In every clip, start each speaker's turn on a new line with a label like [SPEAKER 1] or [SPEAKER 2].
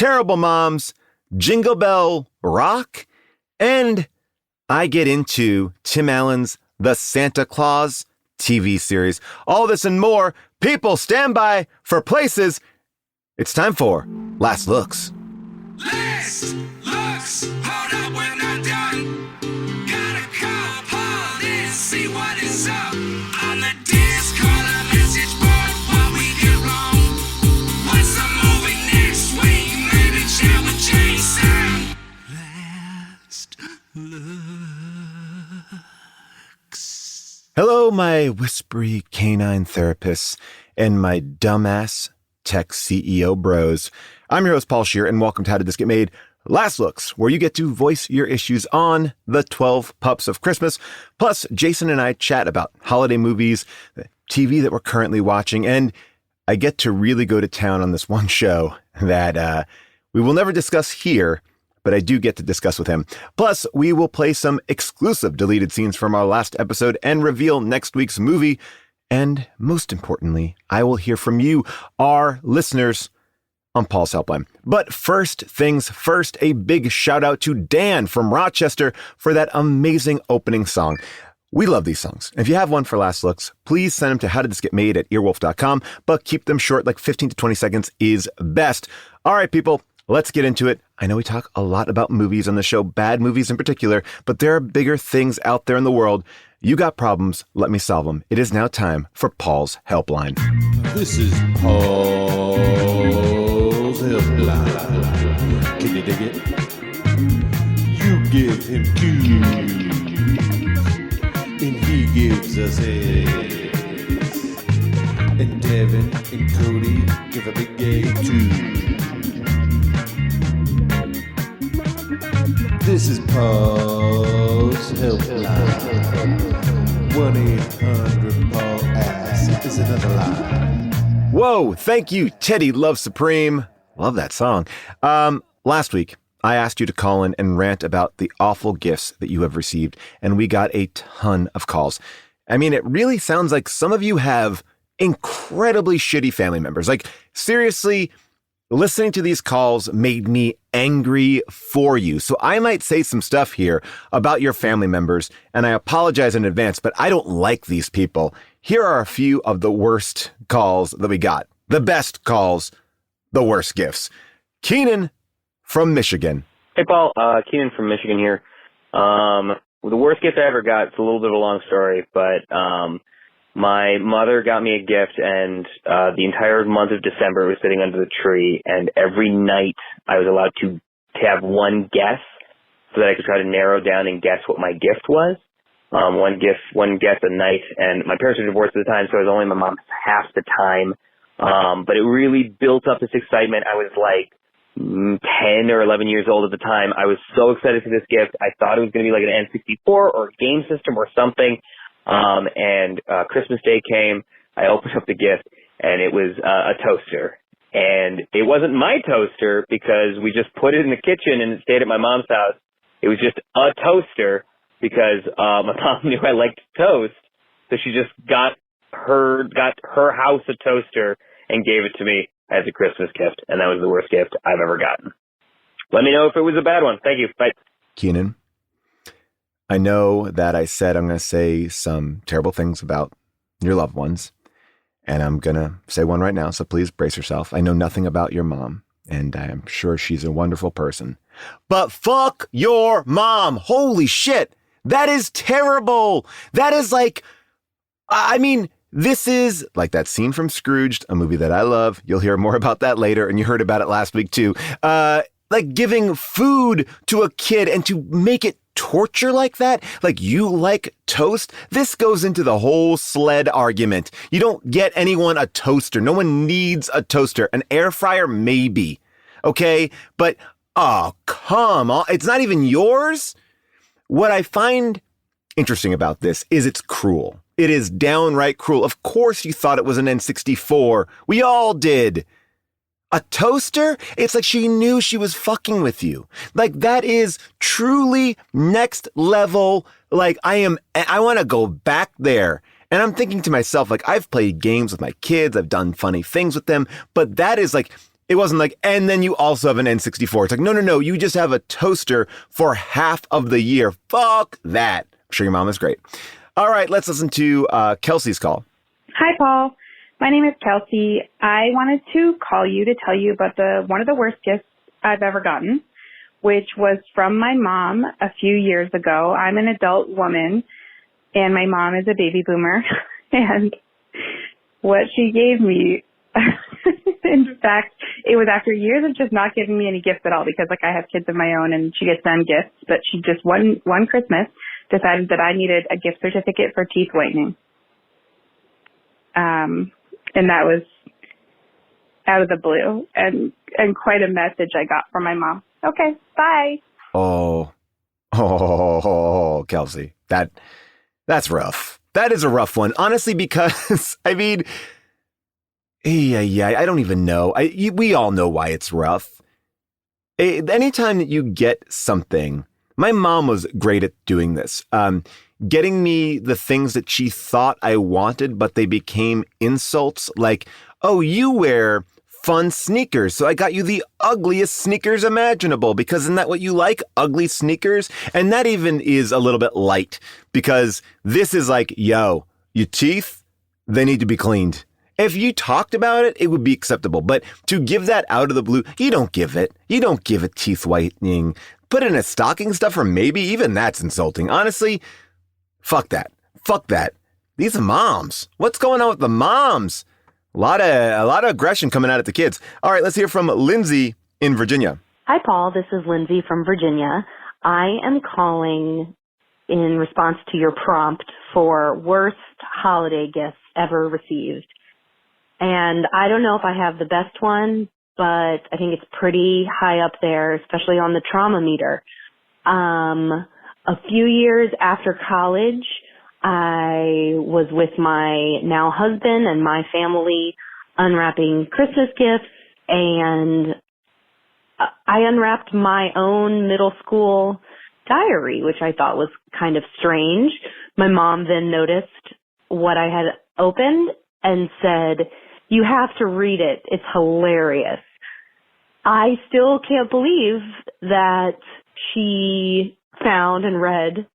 [SPEAKER 1] Terrible Moms, Jingle Bell Rock, and I get into Tim Allen's The Santa Claus TV series. All this and more. People, stand by for places. It's time for Last Looks.
[SPEAKER 2] Last Looks, hold up, we're not done. Gotta call police, see what is up. On the disc, call a message board while we get wrong. What's the movie next week? Maybe chat with Jason. Last Looks.
[SPEAKER 1] Hello, my whispery canine therapists and my dumbass tech CEO bros. I'm your host, Paul Scheer, and welcome to How Did This Get Made? Last Looks, where you get to voice your issues on the 12 Pups of Christmas. Plus, Jason and I chat about holiday movies, the TV that we're currently watching, and I get to really go to town on this one show that we will never discuss here, but I do get to discuss with him. Plus, we will play some exclusive deleted scenes from our last episode and reveal next week's movie. And most importantly, I will hear from you, our listeners, on Paul's Helpline. But first things first, a big shout out to Dan from Rochester for that amazing opening song. We love these songs. If you have one for Last Looks, please send them to howdidthisgetmade@earwolf.com, but keep them short, like 15 to 20 seconds is best. All right, people, let's get into it. I know we talk a lot about movies on the show, bad movies in particular, but there are bigger things out there in the world. You got problems, let me solve them. It is now time for Paul's Helpline.
[SPEAKER 3] This is Paul's Helpline. Can you dig it? You give him cues, and he gives us A's. And Devin and Cody give a big A too. This is Paul's Helpline. 1-800-PAUL-ASK is another line.
[SPEAKER 1] Whoa, thank you, Teddy Love Supreme. Love that song. Last week, I asked you to call in and rant about the awful gifts that you have received, and we got a ton of calls. I mean, it really sounds like some of you have incredibly shitty family members. Like, seriously, listening to these calls made me angry for you. So I might say some stuff here about your family members, and I apologize in advance, but I don't like these people. Here are a few of the worst calls that we got. The best calls, the worst gifts. Keenan from Michigan.
[SPEAKER 4] Hey, Paul. Keenan from Michigan here. The worst gift I ever got, it's a little bit of a long story, but my mother got me a gift, and the entire month of December it was sitting under the tree, and every night I was allowed to have one guess so that I could try to narrow down and guess what my gift was. One guess a night, and my parents were divorced at the time, so I was only my mom half the time. But it really built up this excitement. I was like 10 or 11 years old at the time. I was so excited for this gift. I thought it was going to be like an N64 or a game system or something. Christmas Day came, I opened up the gift, and it was a toaster. And it wasn't my toaster because we just put it in the kitchen and it stayed at my mom's house. It was just a toaster because my mom knew I liked toast, so she just got her house a toaster and gave it to me as a Christmas gift, and that was the worst gift I've ever gotten. Let me know if it was a bad one. Thank you. Bye.
[SPEAKER 1] Keenan, I know that I said I'm going to say some terrible things about your loved ones, and I'm going to say one right now, so please brace yourself. I know nothing about your mom, and I'm sure she's a wonderful person. But fuck your mom! Holy shit! That is terrible! That is like, I mean, this is like that scene from Scrooged, a movie that I love. You'll hear more about that later, and you heard about it last week too. Like giving food to a kid and to make it torture like that, like you like toast. This goes into the whole sled argument. You don't get anyone a toaster. No one needs a toaster. An air fryer, maybe. Okay. But, oh, come on. It's not even yours. What I find interesting about this is it's cruel. It is downright cruel. Of course you thought it was an N64. We all did. A toaster? It's like she knew she was fucking with you. Like, that is truly next level. Like, I want to go back there. And I'm thinking to myself, like, I've played games with my kids. I've done funny things with them. But that is like, It wasn't like, and then you also have an N64. It's like, no. You just have a toaster for half of the year. Fuck that. I'm sure your mom is great. All right, let's listen to Kelsey's call.
[SPEAKER 5] Hi, Paul. My name is Kelsey. I wanted to call you to tell you about one of the worst gifts I've ever gotten, which was from my mom a few years ago. I'm an adult woman, and my mom is a baby boomer. And what she gave me, in fact, it was after years of just not giving me any gifts at all because, like, I have kids of my own and she gets them gifts. But she just one Christmas decided that I needed a gift certificate for teeth whitening. And that was out of the blue and quite a message I got from my mom. Okay, bye.
[SPEAKER 1] Oh, Kelsey, that's rough. That is a rough one, honestly, because I mean, I don't even know. We all know why it's rough. Anytime that you get something, my mom was great at doing this. Getting me the things that she thought I wanted, but they became insults like, oh, you wear fun sneakers, so I got you the ugliest sneakers imaginable because isn't that what you like? Ugly sneakers? And that even is a little bit light because this is like, yo, your teeth, they need to be cleaned. If you talked about it, it would be acceptable. But to give that out of the blue, you don't give it. You don't give it teeth whitening. Put in a stocking stuffer, maybe even that's insulting. Honestly, fuck that. Fuck that. These are moms. What's going on with the moms? A lot of aggression coming out at the kids. All right, let's hear from Lindsay in Virginia.
[SPEAKER 6] Hi, Paul. This is Lindsay from Virginia. I am calling in response to your prompt for worst holiday gifts ever received. And I don't know if I have the best one, but I think it's pretty high up there, especially on the trauma meter. A few years after college, I was with my now husband and my family unwrapping Christmas gifts, and I unwrapped my own middle school diary, which I thought was kind of strange. My mom then noticed what I had opened and said, "You have to read it. It's hilarious." I still can't believe that she found and read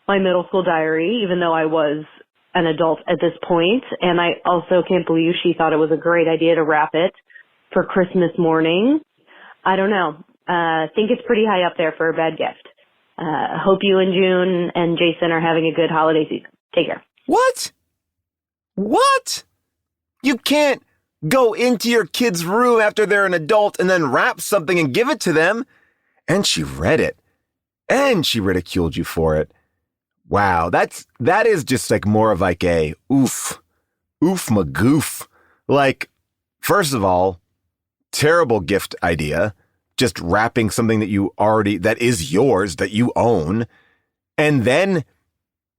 [SPEAKER 6] my middle school diary, even though I was an adult at this point. And I also can't believe she thought it was a great idea to wrap it for Christmas morning. I don't know. I think it's pretty high up there for a bad gift. Hope you and June and Jason are having a good holiday season. Take care.
[SPEAKER 1] What? You can't go into your kid's room after they're an adult and then wrap something and give it to them. And she read it. And she ridiculed you for it. Wow, that is just like more of like a oof magoof. Like, first of all, terrible gift idea. Just wrapping something that is yours, that you own. And then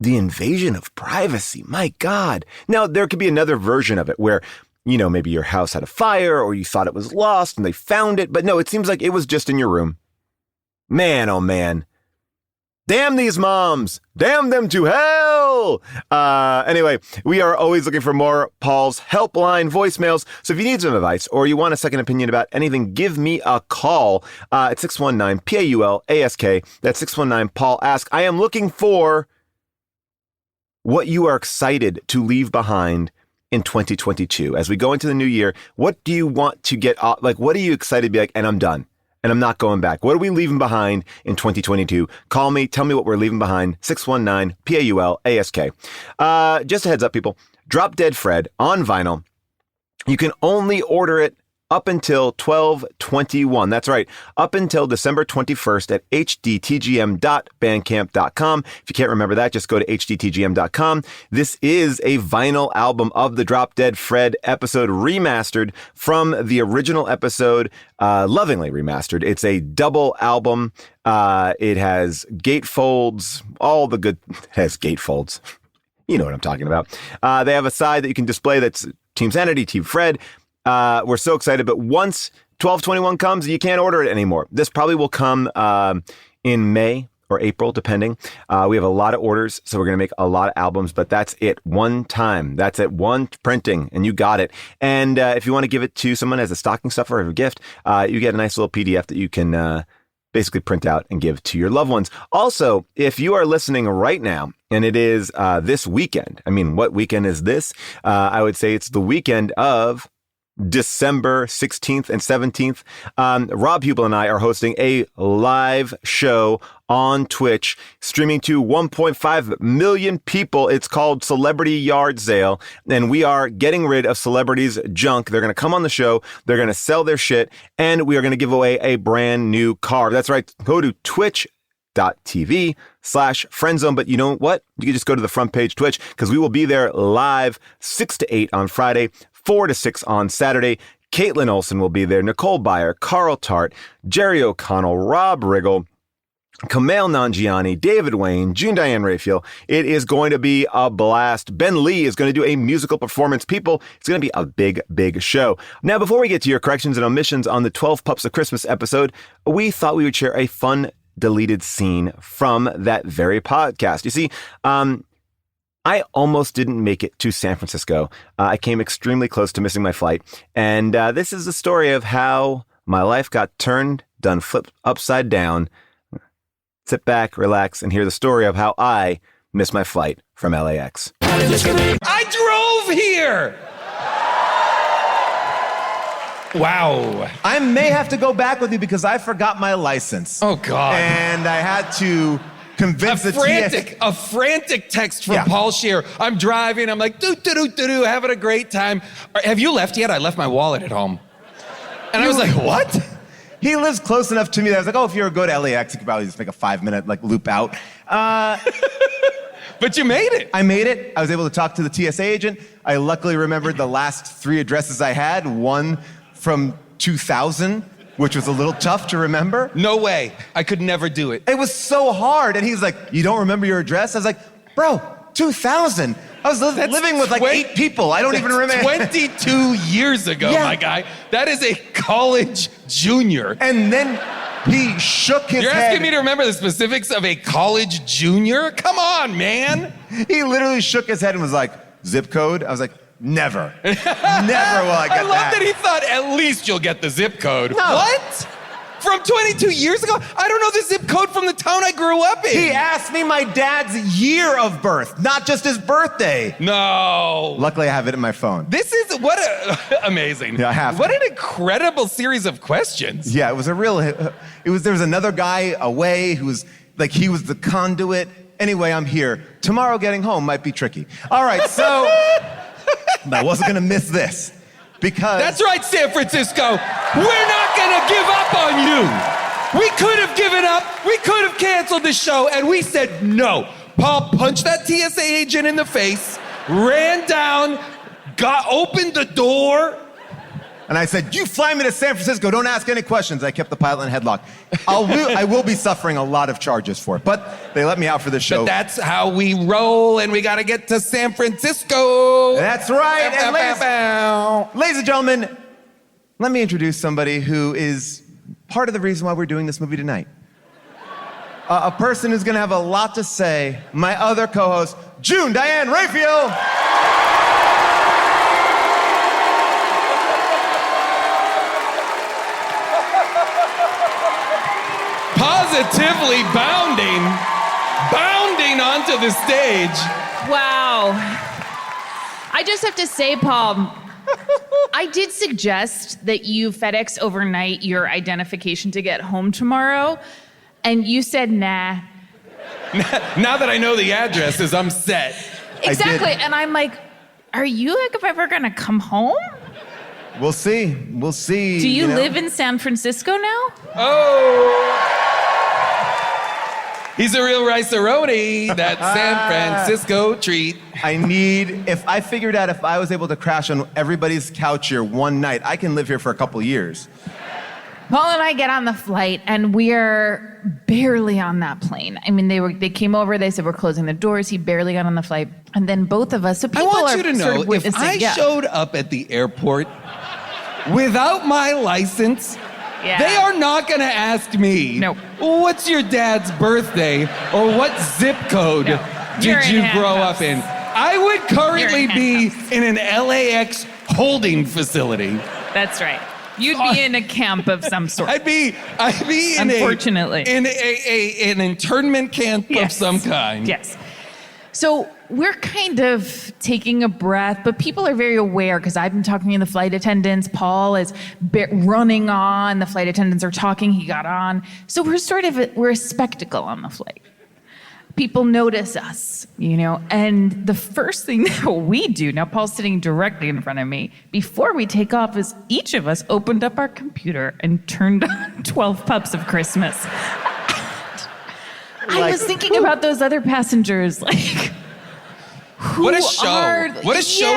[SPEAKER 1] the invasion of privacy. My God. Now, there could be another version of it where, you know, maybe your house had a fire or you thought it was lost and they found it. But no, it seems like it was just in your room. Man, oh man. Damn these moms. Damn them to hell. Anyway, we are always looking for more Paul's Helpline voicemails. So if you need some advice or you want a second opinion about anything, give me a call at 619-PAUL-ASK. That's 619-PAUL-ASK. I am looking for what you are excited to leave behind in 2022. As we go into the new year, what do you want to get off? Like, what are you excited to be like, and I'm done? And I'm not going back. What are we leaving behind in 2022? Call me. Tell me what we're leaving behind. 619-PAUL-ASK. Just a heads up, people. Drop Dead Fred on vinyl. You can only order it up until 12/21. That's right. Up until December 21st at hdtgm.bandcamp.com. If you can't remember that, just go to hdtgm.com. This is a vinyl album of the Drop Dead Fred episode remastered from the original episode, lovingly remastered. It's a double album. It has gatefolds, it has gatefolds. You know what I'm talking about. They have a side that you can display that's Team Sanity, Team Fred. We're so excited, but once 12/21 comes, you can't order it anymore. This probably will come in May or April, depending. We have a lot of orders, so we're going to make a lot of albums, but that's it. One time. That's it. One printing, and you got it. And if you want to give it to someone as a stocking stuffer or a gift, you get a nice little PDF that you can basically print out and give to your loved ones. Also, if you are listening right now, and it is this weekend, I mean, what weekend is this? I would say it's the weekend of December 16th and 17th. Rob Hubel and I are hosting a live show on Twitch, streaming to 1.5 million people. It's called Celebrity Yard Sale, and we are getting rid of celebrities' junk. They're going to come on the show, they're going to sell their shit, and we are going to give away a brand new car. That's right. Go to twitch.tv/friendzone. But you know what? You can just go to the front page Twitch, because we will be there live 6 to 8 on Friday, 4 to 6 on Saturday. Caitlin Olsen will be there. Nicole Byer, Carl Tart, Jerry O'Connell, Rob Riggle, Kumail Nanjiani, David Wayne, June Diane Raphael. It is going to be a blast. Ben Lee is going to do a musical performance. People, it's going to be a big, big show. Now, before we get to your corrections and omissions on the 12 Pups of Christmas episode, we thought we would share a fun deleted scene from that very podcast. You see, I almost didn't make it to San Francisco. I came extremely close to missing my flight. And this is the story of how my life got done flipped upside down. Sit back, relax, and hear the story of how I missed my flight from LAX.
[SPEAKER 7] I drove here! Wow.
[SPEAKER 8] I may have to go back with you because I forgot my license.
[SPEAKER 7] Oh, God.
[SPEAKER 8] And I had to convince the TSA.
[SPEAKER 7] A frantic text from Paul Scheer. I'm driving. I'm like, doo-doo-doo-doo, having a great time. Have you left yet? I left my wallet at home. And I was like, what?
[SPEAKER 8] He lives close enough to me that I was like, oh, if you were to go to LAX, you could probably just make a 5-minute loop out.
[SPEAKER 7] But you made it.
[SPEAKER 8] I made it. I was able to talk to the TSA agent. I luckily remembered the last 3 addresses I had. One from 2000, which was a little tough to remember.
[SPEAKER 7] No way. I could never do it.
[SPEAKER 8] It was so hard. And he's like, you don't remember your address? I was like, bro, 2000. I was living with 8 people. I don't even remember.
[SPEAKER 7] 22 years ago, my guy. That is a college junior.
[SPEAKER 8] And then he shook his head.
[SPEAKER 7] You're asking me to remember the specifics of a college junior? Come on, man.
[SPEAKER 8] He literally shook his head and was like, zip code? I was like, never. Never will I get that.
[SPEAKER 7] I love that he thought at least you'll get the zip code.
[SPEAKER 8] No.
[SPEAKER 7] What? From 22 years ago? I don't know the zip code from the town I grew up in.
[SPEAKER 8] He asked me my dad's year of birth, not just his birthday.
[SPEAKER 7] No.
[SPEAKER 8] Luckily, I have it in my phone.
[SPEAKER 7] This is amazing.
[SPEAKER 8] Yeah, I have.
[SPEAKER 7] What an incredible series of questions.
[SPEAKER 8] Yeah, it was there was another guy away who was he was the conduit. Anyway, I'm here. Tomorrow getting home might be tricky. All right, so I wasn't gonna miss this. Because
[SPEAKER 7] that's right, San Francisco. We're not gonna give up on you. We could have given up. We could have canceled the show, and we said no. Paul punched that TSA agent in the face, ran down, opened the door.
[SPEAKER 8] And I said, you fly me to San Francisco, don't ask any questions. I kept the pilot in headlock. I will be suffering a lot of charges for it, but they let me out for the show.
[SPEAKER 7] But that's how we roll, and we gotta get to San Francisco.
[SPEAKER 8] That's right. And ladies and gentlemen, let me introduce somebody who is part of the reason why we're doing this movie tonight. A person who's gonna have a lot to say, my other co-host, June Diane Raphael.
[SPEAKER 7] Positively bounding onto the stage.
[SPEAKER 9] Wow. I just have to say, Paul, I did suggest that you FedEx overnight your identification to get home tomorrow, and you said nah.
[SPEAKER 7] Now that I know the addresses, I'm set.
[SPEAKER 9] Exactly, and I'm like, are you ever gonna come home?
[SPEAKER 8] We'll see. We'll see.
[SPEAKER 9] Do you live in San Francisco now?
[SPEAKER 7] Oh. He's a real rice-a-roni, that San Francisco treat.
[SPEAKER 8] If I figured out if I was able to crash on everybody's couch here one night, I can live here for a couple years.
[SPEAKER 9] Paul and I get on the flight, and we're barely on that plane. I mean, they came over, they said we're closing the doors. He barely got on the flight. And then both of us, so people
[SPEAKER 7] I want
[SPEAKER 9] are
[SPEAKER 7] you to
[SPEAKER 9] sort
[SPEAKER 7] know,
[SPEAKER 9] of witnessing.
[SPEAKER 7] if I showed up at the airport without my license,
[SPEAKER 9] Yeah.
[SPEAKER 7] They are not going to ask me,
[SPEAKER 9] Nope.
[SPEAKER 7] what's your dad's birthday or what zip code
[SPEAKER 9] You're
[SPEAKER 7] did
[SPEAKER 9] in
[SPEAKER 7] you grow
[SPEAKER 9] handcuffs.
[SPEAKER 7] up in? I would currently
[SPEAKER 9] You're in
[SPEAKER 7] be in an LAX holding facility.
[SPEAKER 9] That's right. You'd be in a camp of some sort.
[SPEAKER 7] I'd be
[SPEAKER 9] Unfortunately.
[SPEAKER 7] in an internment camp of
[SPEAKER 9] Yes.
[SPEAKER 7] some kind.
[SPEAKER 9] Yes. So we're kind of taking a breath, but people are very aware because I've been talking to the flight attendants. Paul is running on. The flight attendants are talking. He got on. So we're a spectacle on the flight. People notice us, and the first thing that we do, now Paul's sitting directly in front of me, before we take off is each of us opened up our computer and turned on 12 Pups of Christmas. I was thinking about those other passengers, like,
[SPEAKER 7] What a show. What a show.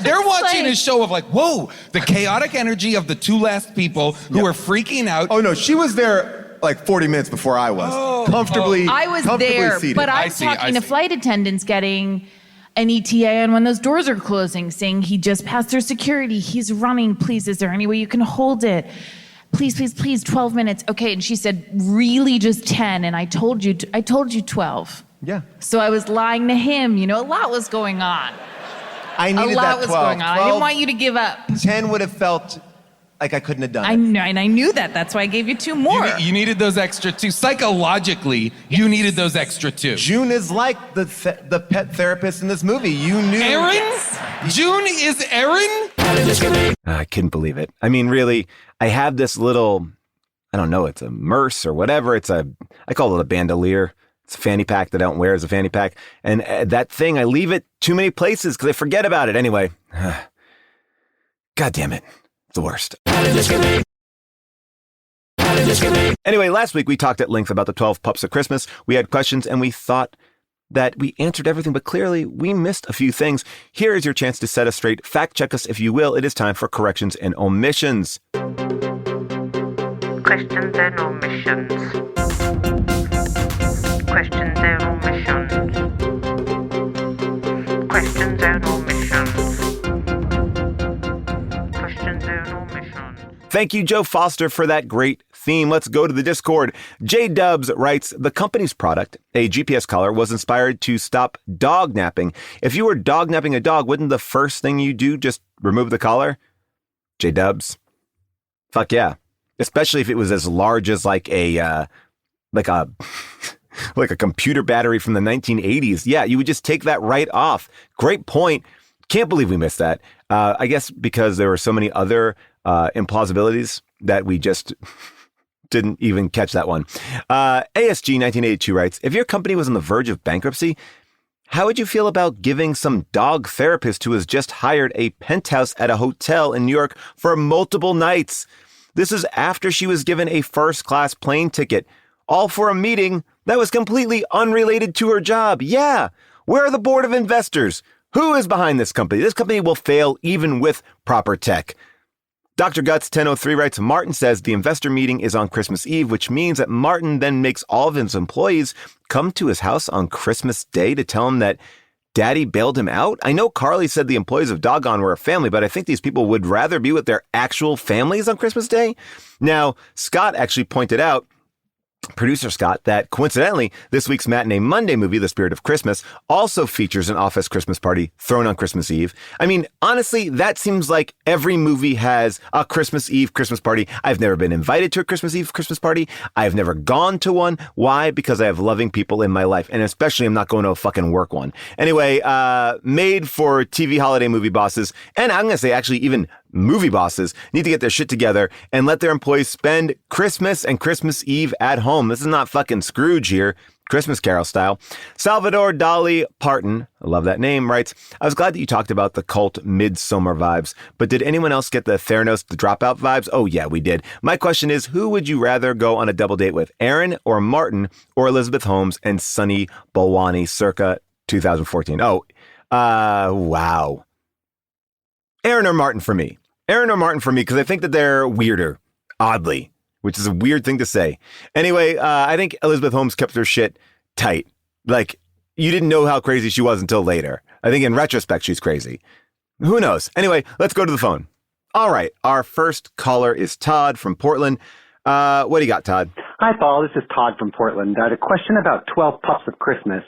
[SPEAKER 7] They're watching a show of whoa, the chaotic energy of the two last people who are freaking out.
[SPEAKER 8] Oh, no, she was there like 40 minutes before I was. Comfortably
[SPEAKER 9] I was there,
[SPEAKER 8] seated.
[SPEAKER 9] but
[SPEAKER 7] I
[SPEAKER 9] I'm
[SPEAKER 7] see,
[SPEAKER 9] talking to
[SPEAKER 7] see.
[SPEAKER 9] flight attendants getting an ETA on when those doors are closing, saying he just passed through security. He's running. Please, is there any way you can hold it? Please, please, please, 12 minutes. Okay, and she said, really just 10, and I told you 12.
[SPEAKER 8] Yeah.
[SPEAKER 9] So I was lying to him. A lot was going on.
[SPEAKER 8] I
[SPEAKER 9] A
[SPEAKER 8] needed
[SPEAKER 9] lot
[SPEAKER 8] that
[SPEAKER 9] was
[SPEAKER 8] 12.
[SPEAKER 9] going on. I
[SPEAKER 8] 12,
[SPEAKER 9] didn't want you to give up.
[SPEAKER 8] 10 would have felt like I couldn't have done
[SPEAKER 9] I
[SPEAKER 8] it.
[SPEAKER 9] know, and I knew that. That's why I gave you 2 more.
[SPEAKER 7] You needed those extra 2. Psychologically, you needed those extra 2.
[SPEAKER 8] June is like the pet therapist in this movie. You knew.
[SPEAKER 7] Erin? June is Erin?
[SPEAKER 1] I couldn't believe it. I mean, really, I have this little, I don't know, it's a merce or whatever. I call it a bandolier. It's a fanny pack that I don't wear as a fanny pack. And that thing, I leave it too many places because I forget about it. Anyway, God damn it. It's the worst. Anyway, last week we talked at length about the 12 Pups of Christmas. We had questions and we thought that we answered everything, but clearly we missed a few things. Here is your chance to set us straight. Fact check us if you will. It is time for Corrections and Omissions.
[SPEAKER 10] Questions and omissions. Questions and omissions. Questions and omissions. Questions and omissions.
[SPEAKER 1] Thank you, Joe Foster, for that great theme. Let's go to the Discord. J-Dubs writes, the company's product, a GPS collar, was inspired to stop dog napping. If you were dog napping a dog, wouldn't the first thing you do just remove the collar? J-Dubs. Fuck yeah. Especially if it was as large as like a computer battery from the 1980s. Yeah, you would just take that right off. Great point. Can't believe we missed that. I guess because there were so many other implausibilities that we just didn't even catch that one. ASG 1982 writes, if your company was on the verge of bankruptcy, how would you feel about giving some dog therapist who has just hired a penthouse at a hotel in New York for multiple nights? This is after she was given a first-class plane ticket, all for a meeting that was completely unrelated to her job. Yeah, where are the board of investors? Who is behind this company? This company will fail even with proper tech. Dr. Guts 1003 writes, Martin says the investor meeting is on Christmas Eve, which means that Martin then makes all of his employees come to his house on Christmas Day to tell him that Daddy bailed him out. I know Carly said the employees of Doggone were a family, but I think these people would rather be with their actual families on Christmas Day. Now, Scott actually pointed out, producer Scott, that coincidentally, this week's Matinee Monday movie, The Spirit of Christmas, also features an office Christmas party thrown on Christmas Eve. I mean, honestly, that seems like every movie has a Christmas Eve Christmas party. I've never been invited to a Christmas Eve Christmas party. I've never gone to one. Why? Because I have loving people in my life, and especially I'm not going to a fucking work one. Anyway, made for TV holiday movie bosses, and I'm going to say actually even movie bosses need to get their shit together and let their employees spend Christmas and Christmas Eve at home. This is not fucking Scrooge here, Christmas Carol style. Salvador Dali Parton, I love that name, writes, I was glad that you talked about the cult Midsommar vibes, but did anyone else get the Theranos the Dropout vibes? Oh yeah, we did. My question is, who would you rather go on a double date with, Aaron or Martin or Elizabeth Holmes and Sunny Balwani circa 2014? Wow. Aaron or Martin for me. Aaron or Martin for me, because I think that they're weirder, oddly, which is a weird thing to say. Anyway, I think Elizabeth Holmes kept her shit tight. Like, you didn't know how crazy she was until later. I think in retrospect, she's crazy. Who knows? Anyway, let's go to the phone. All right. Our first caller is Todd from Portland. What do you got, Todd?
[SPEAKER 11] Hi, Paul. This is Todd from Portland. I had a question about 12 Pups of Christmas.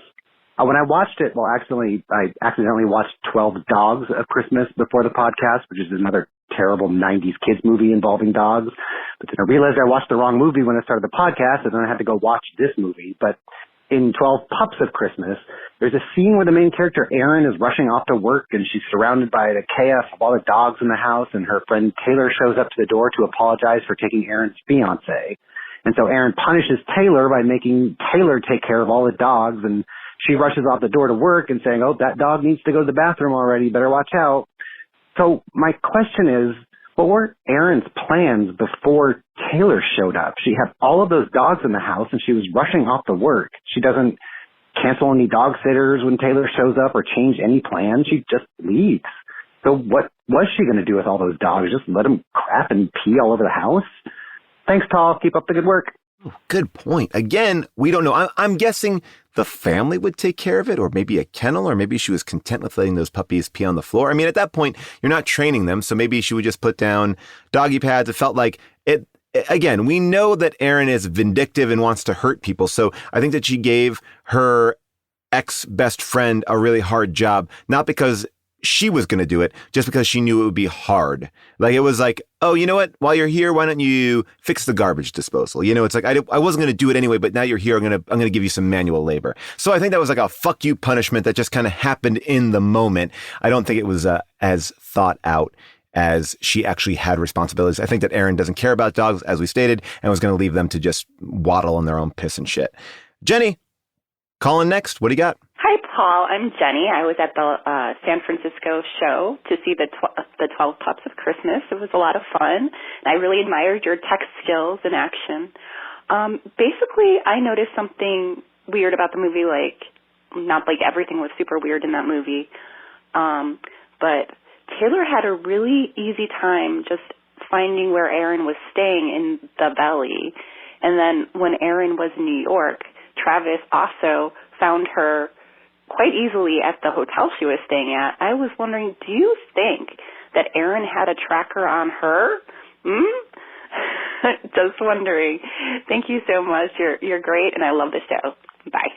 [SPEAKER 11] When I watched it, I accidentally watched 12 Dogs of Christmas before the podcast, which is another terrible 90s kids movie involving dogs. But then I realized I watched the wrong movie when I started the podcast, and then I had to go watch this movie. But in 12 Pups of Christmas, there's a scene where the main character, Erin, is rushing off to work, and she's surrounded by the chaos of all the dogs in the house, and her friend Taylor shows up to the door to apologize for taking Erin's fiancé. And so Erin punishes Taylor by making Taylor take care of all the dogs, and she rushes off the door to work and saying, oh, that dog needs to go to the bathroom already, better watch out. So my question is, what were Erin's plans before Taylor showed up? She had all of those dogs in the house, and she was rushing off to work. She doesn't cancel any dog sitters when Taylor shows up or change any plans. She just leaves. So what was she going to do with all those dogs? Just let them crap and pee all over the house? Thanks, Paul. Keep up the good work.
[SPEAKER 1] Good point. Again, we don't know. I'm guessing the family would take care of it, or maybe a kennel, or maybe she was content with letting those puppies pee on the floor. I mean, at that point, you're not training them, so maybe she would just put down doggy pads. It felt like it. Again, we know that Erin is vindictive and wants to hurt people, so I think that she gave her ex-best friend a really hard job, not because she was going to do it, just because she knew it would be hard. Like, it was like, oh, you know what? While you're here, why don't you fix the garbage disposal? You know, it's like, I wasn't going to do it anyway, but now you're here. I'm going to give you some manual labor. So I think that was like a fuck you punishment that just kind of happened in the moment. I don't think it was as thought out as she actually had responsibilities. I think that Erin doesn't care about dogs, as we stated, and was going to leave them to just waddle in their own piss and shit. Jenny, calling next. What do you got?
[SPEAKER 12] Hi, Paul. I'm Jenny. I was at the San Francisco show to see the 12 Pups of Christmas. It was a lot of fun, and I really admired your tech skills in action. Basically, I noticed something weird about the movie, like, not like everything was super weird in that movie, but Taylor had a really easy time just finding where Erin was staying in the Valley. And then when Erin was in New York, Travis also found her quite easily at the hotel she was staying at. I was wondering, do you think that Erin had a tracker on her? Just wondering. Thank you so much. You're great, and I love the show. Bye.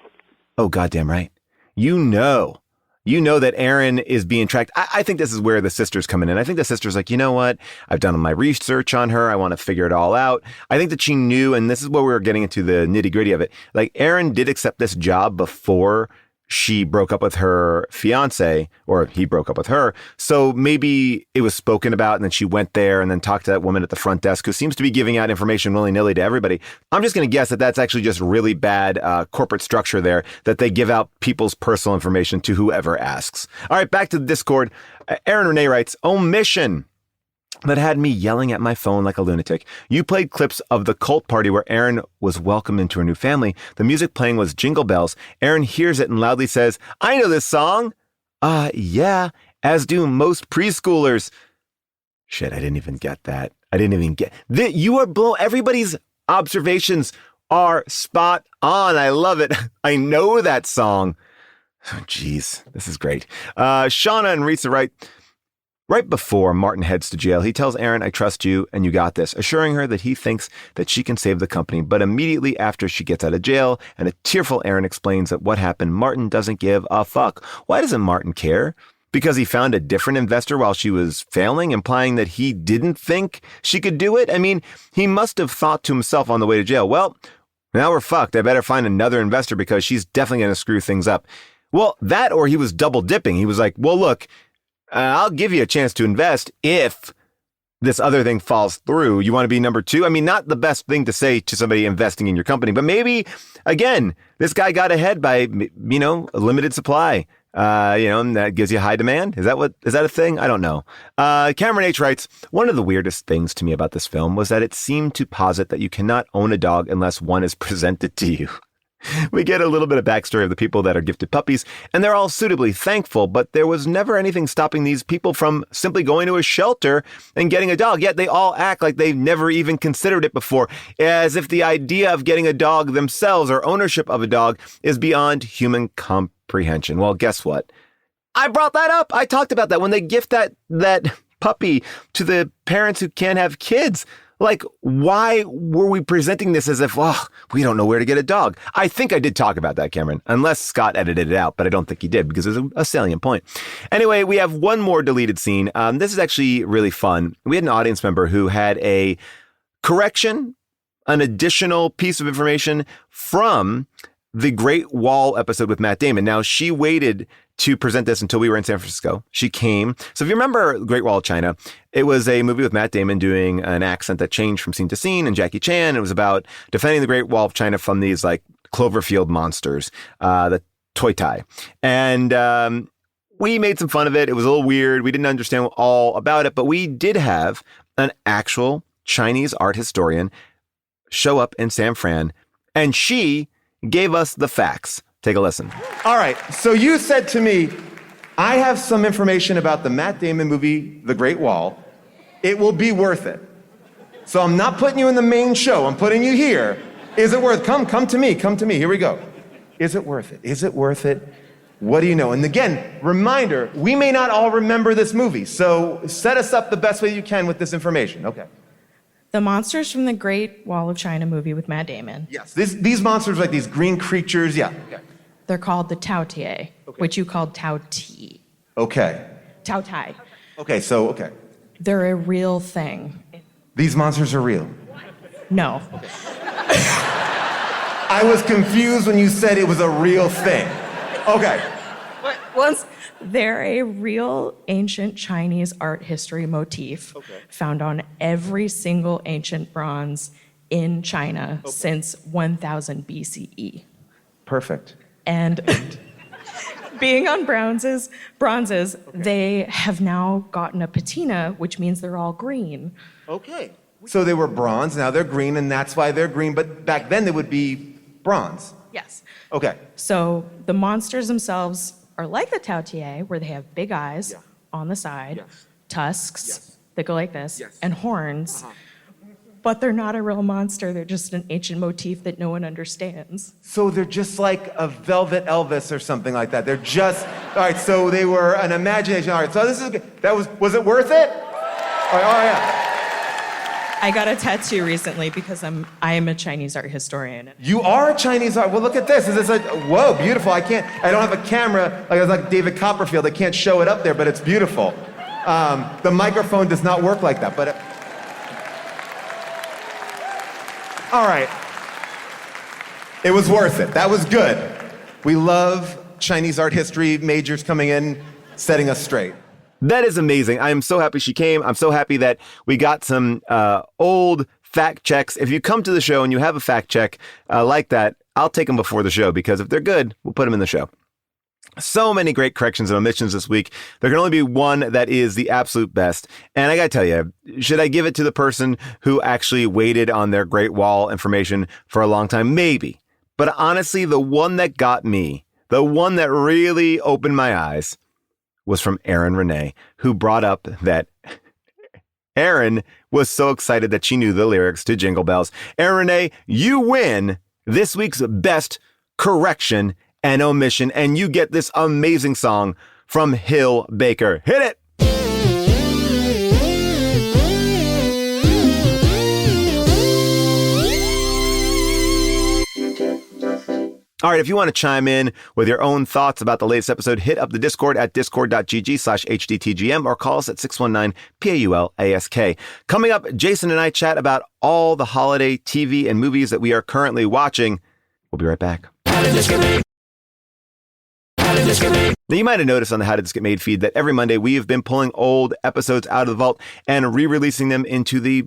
[SPEAKER 1] Oh, goddamn right. You know that Erin is being tracked. I think this is where the sisters come in. And I think the sisters like, you know what? I've done my research on her. I want to figure it all out. I think that she knew, and this is where we were getting into the nitty gritty of it. Like, Erin did accept this job before she broke up with her fiance, or he broke up with her. So maybe it was spoken about, and then she went there and then talked to that woman at the front desk who seems to be giving out information willy-nilly to everybody. I'm just going to guess that that's actually just really bad corporate structure there, that they give out people's personal information to whoever asks. All right, back to the Discord. Aaron Renee writes, omission that had me yelling at my phone like a lunatic. You played clips of the cult party where Erin was welcomed into her new family. The music playing was Jingle Bells. Erin hears it and loudly says, I know this song. Yeah, as do most preschoolers. Shit, I didn't even get that. You are blown. Everybody's observations are spot on. I love it. I know that song. Oh, geez, this is great. Shauna and Risa write, right before Martin heads to jail, he tells Erin, I trust you and you got this, assuring her that he thinks that she can save the company. But immediately after she gets out of jail and a tearful Erin explains that what happened, Martin doesn't give a fuck. Why doesn't Martin care? Because he found a different investor while she was failing, implying that he didn't think she could do it? I mean, he must have thought to himself on the way to jail, well, now we're fucked. I better find another investor because she's definitely going to screw things up. Well, that or he was double dipping. He was like, well, look, I'll give you a chance to invest if this other thing falls through. You want to be number two? I mean, not the best thing to say to somebody investing in your company, but maybe, again, this guy got ahead by, a limited supply, and that gives you high demand. Is that a thing? I don't know. Cameron H. writes, one of the weirdest things to me about this film was that it seemed to posit that you cannot own a dog unless one is presented to you. We get a little bit of backstory of the people that are gifted puppies, and they're all suitably thankful, but there was never anything stopping these people from simply going to a shelter and getting a dog. Yet they all act like they've never even considered it before, as if the idea of getting a dog themselves or ownership of a dog is beyond human comprehension. Well, guess what? I brought that up. I talked about that when they gift that puppy to the parents who can't have kids. Like, why were we presenting this as if, oh, we don't know where to get a dog? I think I did talk about that, Cameron, unless Scott edited it out, but I don't think he did because it's a salient point. Anyway, we have one more deleted scene. This is actually really fun. We had an audience member who had a correction, an additional piece of information from the Great Wall episode with Matt Damon. Now, she waited to present this until we were in San Francisco. She came. So if you remember Great Wall of China, it was a movie with Matt Damon doing an accent that changed from scene to scene, and Jackie Chan. It was about defending the Great Wall of China from these like Cloverfield monsters, the Toi Tai. And we made some fun of it. It was a little weird. We didn't understand all about it, but we did have an actual Chinese art historian show up in San Fran, and she gave us the facts. Take a listen.
[SPEAKER 8] All right, so you said to me, I have some information about the Matt Damon movie, The Great Wall. It will be worth it. So I'm not putting you in the main show. I'm putting you here. Is it worth it? Come to me. Come to me. Here we go. Is it worth it? Is it worth it? What do you know? And again, reminder, we may not all remember this movie, so set us up the best way you can with this information. Okay.
[SPEAKER 13] The monsters from the Great Wall of China movie with Matt Damon.
[SPEAKER 8] Yes. These monsters are like these green creatures. Yeah. Okay.
[SPEAKER 13] They're called the Tao Tie, which you called Tao Ti.
[SPEAKER 8] Okay.
[SPEAKER 13] Tao Tai.
[SPEAKER 8] Okay, so, okay.
[SPEAKER 13] They're a real thing.
[SPEAKER 8] These monsters are real.
[SPEAKER 13] No.
[SPEAKER 8] I was confused when you said it was a real thing. Okay.
[SPEAKER 13] They're a real ancient Chinese art history motif found on every single ancient bronze in China since 1000 BCE.
[SPEAKER 8] Perfect.
[SPEAKER 13] And being on bronzes, they have now gotten a patina, which means they're all green.
[SPEAKER 8] Okay. So they were bronze, now they're green, and that's why they're green, but back then they would be bronze.
[SPEAKER 13] Yes.
[SPEAKER 8] Okay.
[SPEAKER 13] So the monsters themselves are like the Tao Tie, where they have big eyes on the side, tusks that go like this, and horns. But they're not a real monster. They're just an ancient motif that no one understands.
[SPEAKER 8] So they're just like a Velvet Elvis or something like that. They're just, all right, so they were an imagination. All right, so this is, was it worth it? All right, oh yeah.
[SPEAKER 13] I got a tattoo recently because I am a Chinese art historian.
[SPEAKER 8] You are a Chinese art, well look at this. Is this like, whoa, beautiful. I don't have a camera, like David Copperfield. I can't show it up there, but it's beautiful. The microphone does not work like that, but all right. It was worth it. That was good. We love Chinese art history majors coming in, setting us straight.
[SPEAKER 1] That is amazing. I am so happy she came. I'm so happy that we got some old fact checks. If you come to the show and you have a fact check like that, I'll take them before the show because if they're good, we'll put them in the show. So many great corrections and omissions this week. There can only be one that is the absolute best. And I got to tell you, should I give it to the person who actually waited on their Great Wall information for a long time? Maybe. But honestly, the one that got me, the one that really opened my eyes was from Erin Renee, who brought up that Erin was so excited that she knew the lyrics to Jingle Bells. Erin Renee, you win this week's best correction and omission, and you get this amazing song from Hill Baker. Hit it! All right, if you want to chime in with your own thoughts about the latest episode, hit up the Discord at discord.gg/hdtgm or call us at 619-PAULASK. Coming up, Jason and I chat about all the holiday TV and movies that we are currently watching. We'll be right back. Now, you might have noticed on the How Did This Get Made feed that every Monday we have been pulling old episodes out of the vault and re-releasing them into the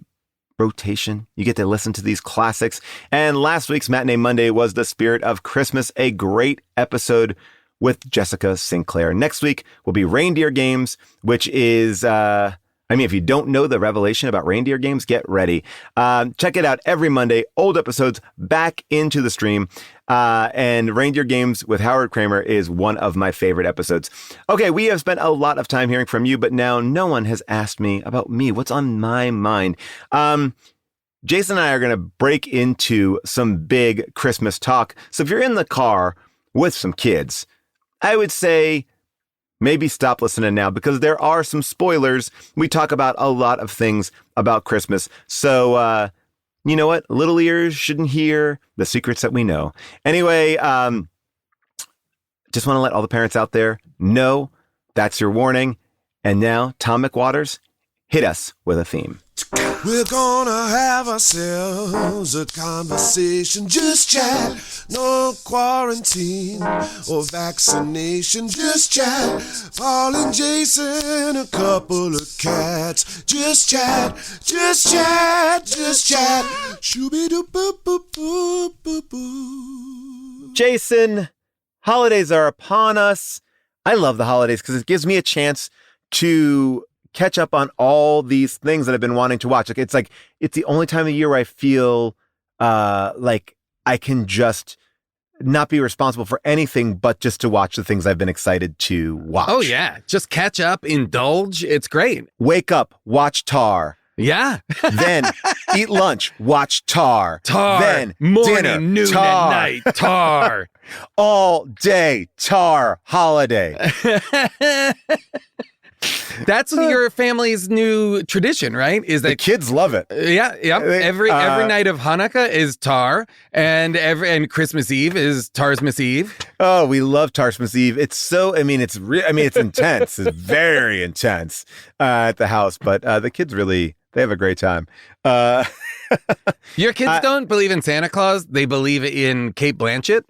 [SPEAKER 1] rotation. You get to listen to these classics. And last week's Matinee Monday was The Spirit of Christmas, a great episode with Jessica Sinclair. Next week will be Reindeer Games, which is, if you don't know the revelation about reindeer games, get ready. Check it out every Monday. Old episodes back into the stream. And Reindeer Games with Howard Kramer is one of my favorite episodes. Okay, we have spent a lot of time hearing from you, but now no one has asked me about me. What's on my mind? Jason and I are going to break into some big Christmas talk. So if you're in the car with some kids, I would say maybe stop listening now because there are some spoilers. We talk about a lot of things about Christmas. So, you know what? Little ears shouldn't hear the secrets that we know. Anyway, just want to let all the parents out there know that's your warning. And now, Tom McWaters, hit us with a theme.
[SPEAKER 2] We're gonna have ourselves a conversation, just chat. No quarantine or vaccination, just chat. Paul and Jason, a couple of cats, just chat, just chat, just chat. Shooby-doo-boo-boo-boo-boo.
[SPEAKER 1] Jason, holidays are upon us. I love the holidays because it gives me a chance to catch up on all these things that I've been wanting to watch. It's the only time of year where I feel like I can just not be responsible for anything but just to watch the things I've been excited to watch.
[SPEAKER 14] Oh yeah, just catch up, indulge. It's great.
[SPEAKER 1] Wake up, watch Tar.
[SPEAKER 14] Yeah.
[SPEAKER 1] Then eat lunch, watch Tar.
[SPEAKER 14] Tar.
[SPEAKER 1] Then
[SPEAKER 14] morning,
[SPEAKER 1] dinner,
[SPEAKER 14] noon,
[SPEAKER 1] Tar.
[SPEAKER 14] and night. Tar.
[SPEAKER 1] All day Tar holiday.
[SPEAKER 14] That's your family's new tradition, right? Is that
[SPEAKER 1] the kids love it?
[SPEAKER 14] Yeah. Every night of Hanukkah is Tar, and Christmas Eve is Tarsmas Eve.
[SPEAKER 1] Oh, we love Tarsmas Eve. It's so. It's intense. It's very intense at the house, but the kids they have a great time.
[SPEAKER 14] Your kids don't believe in Santa Claus; they believe in Kate Blanchett.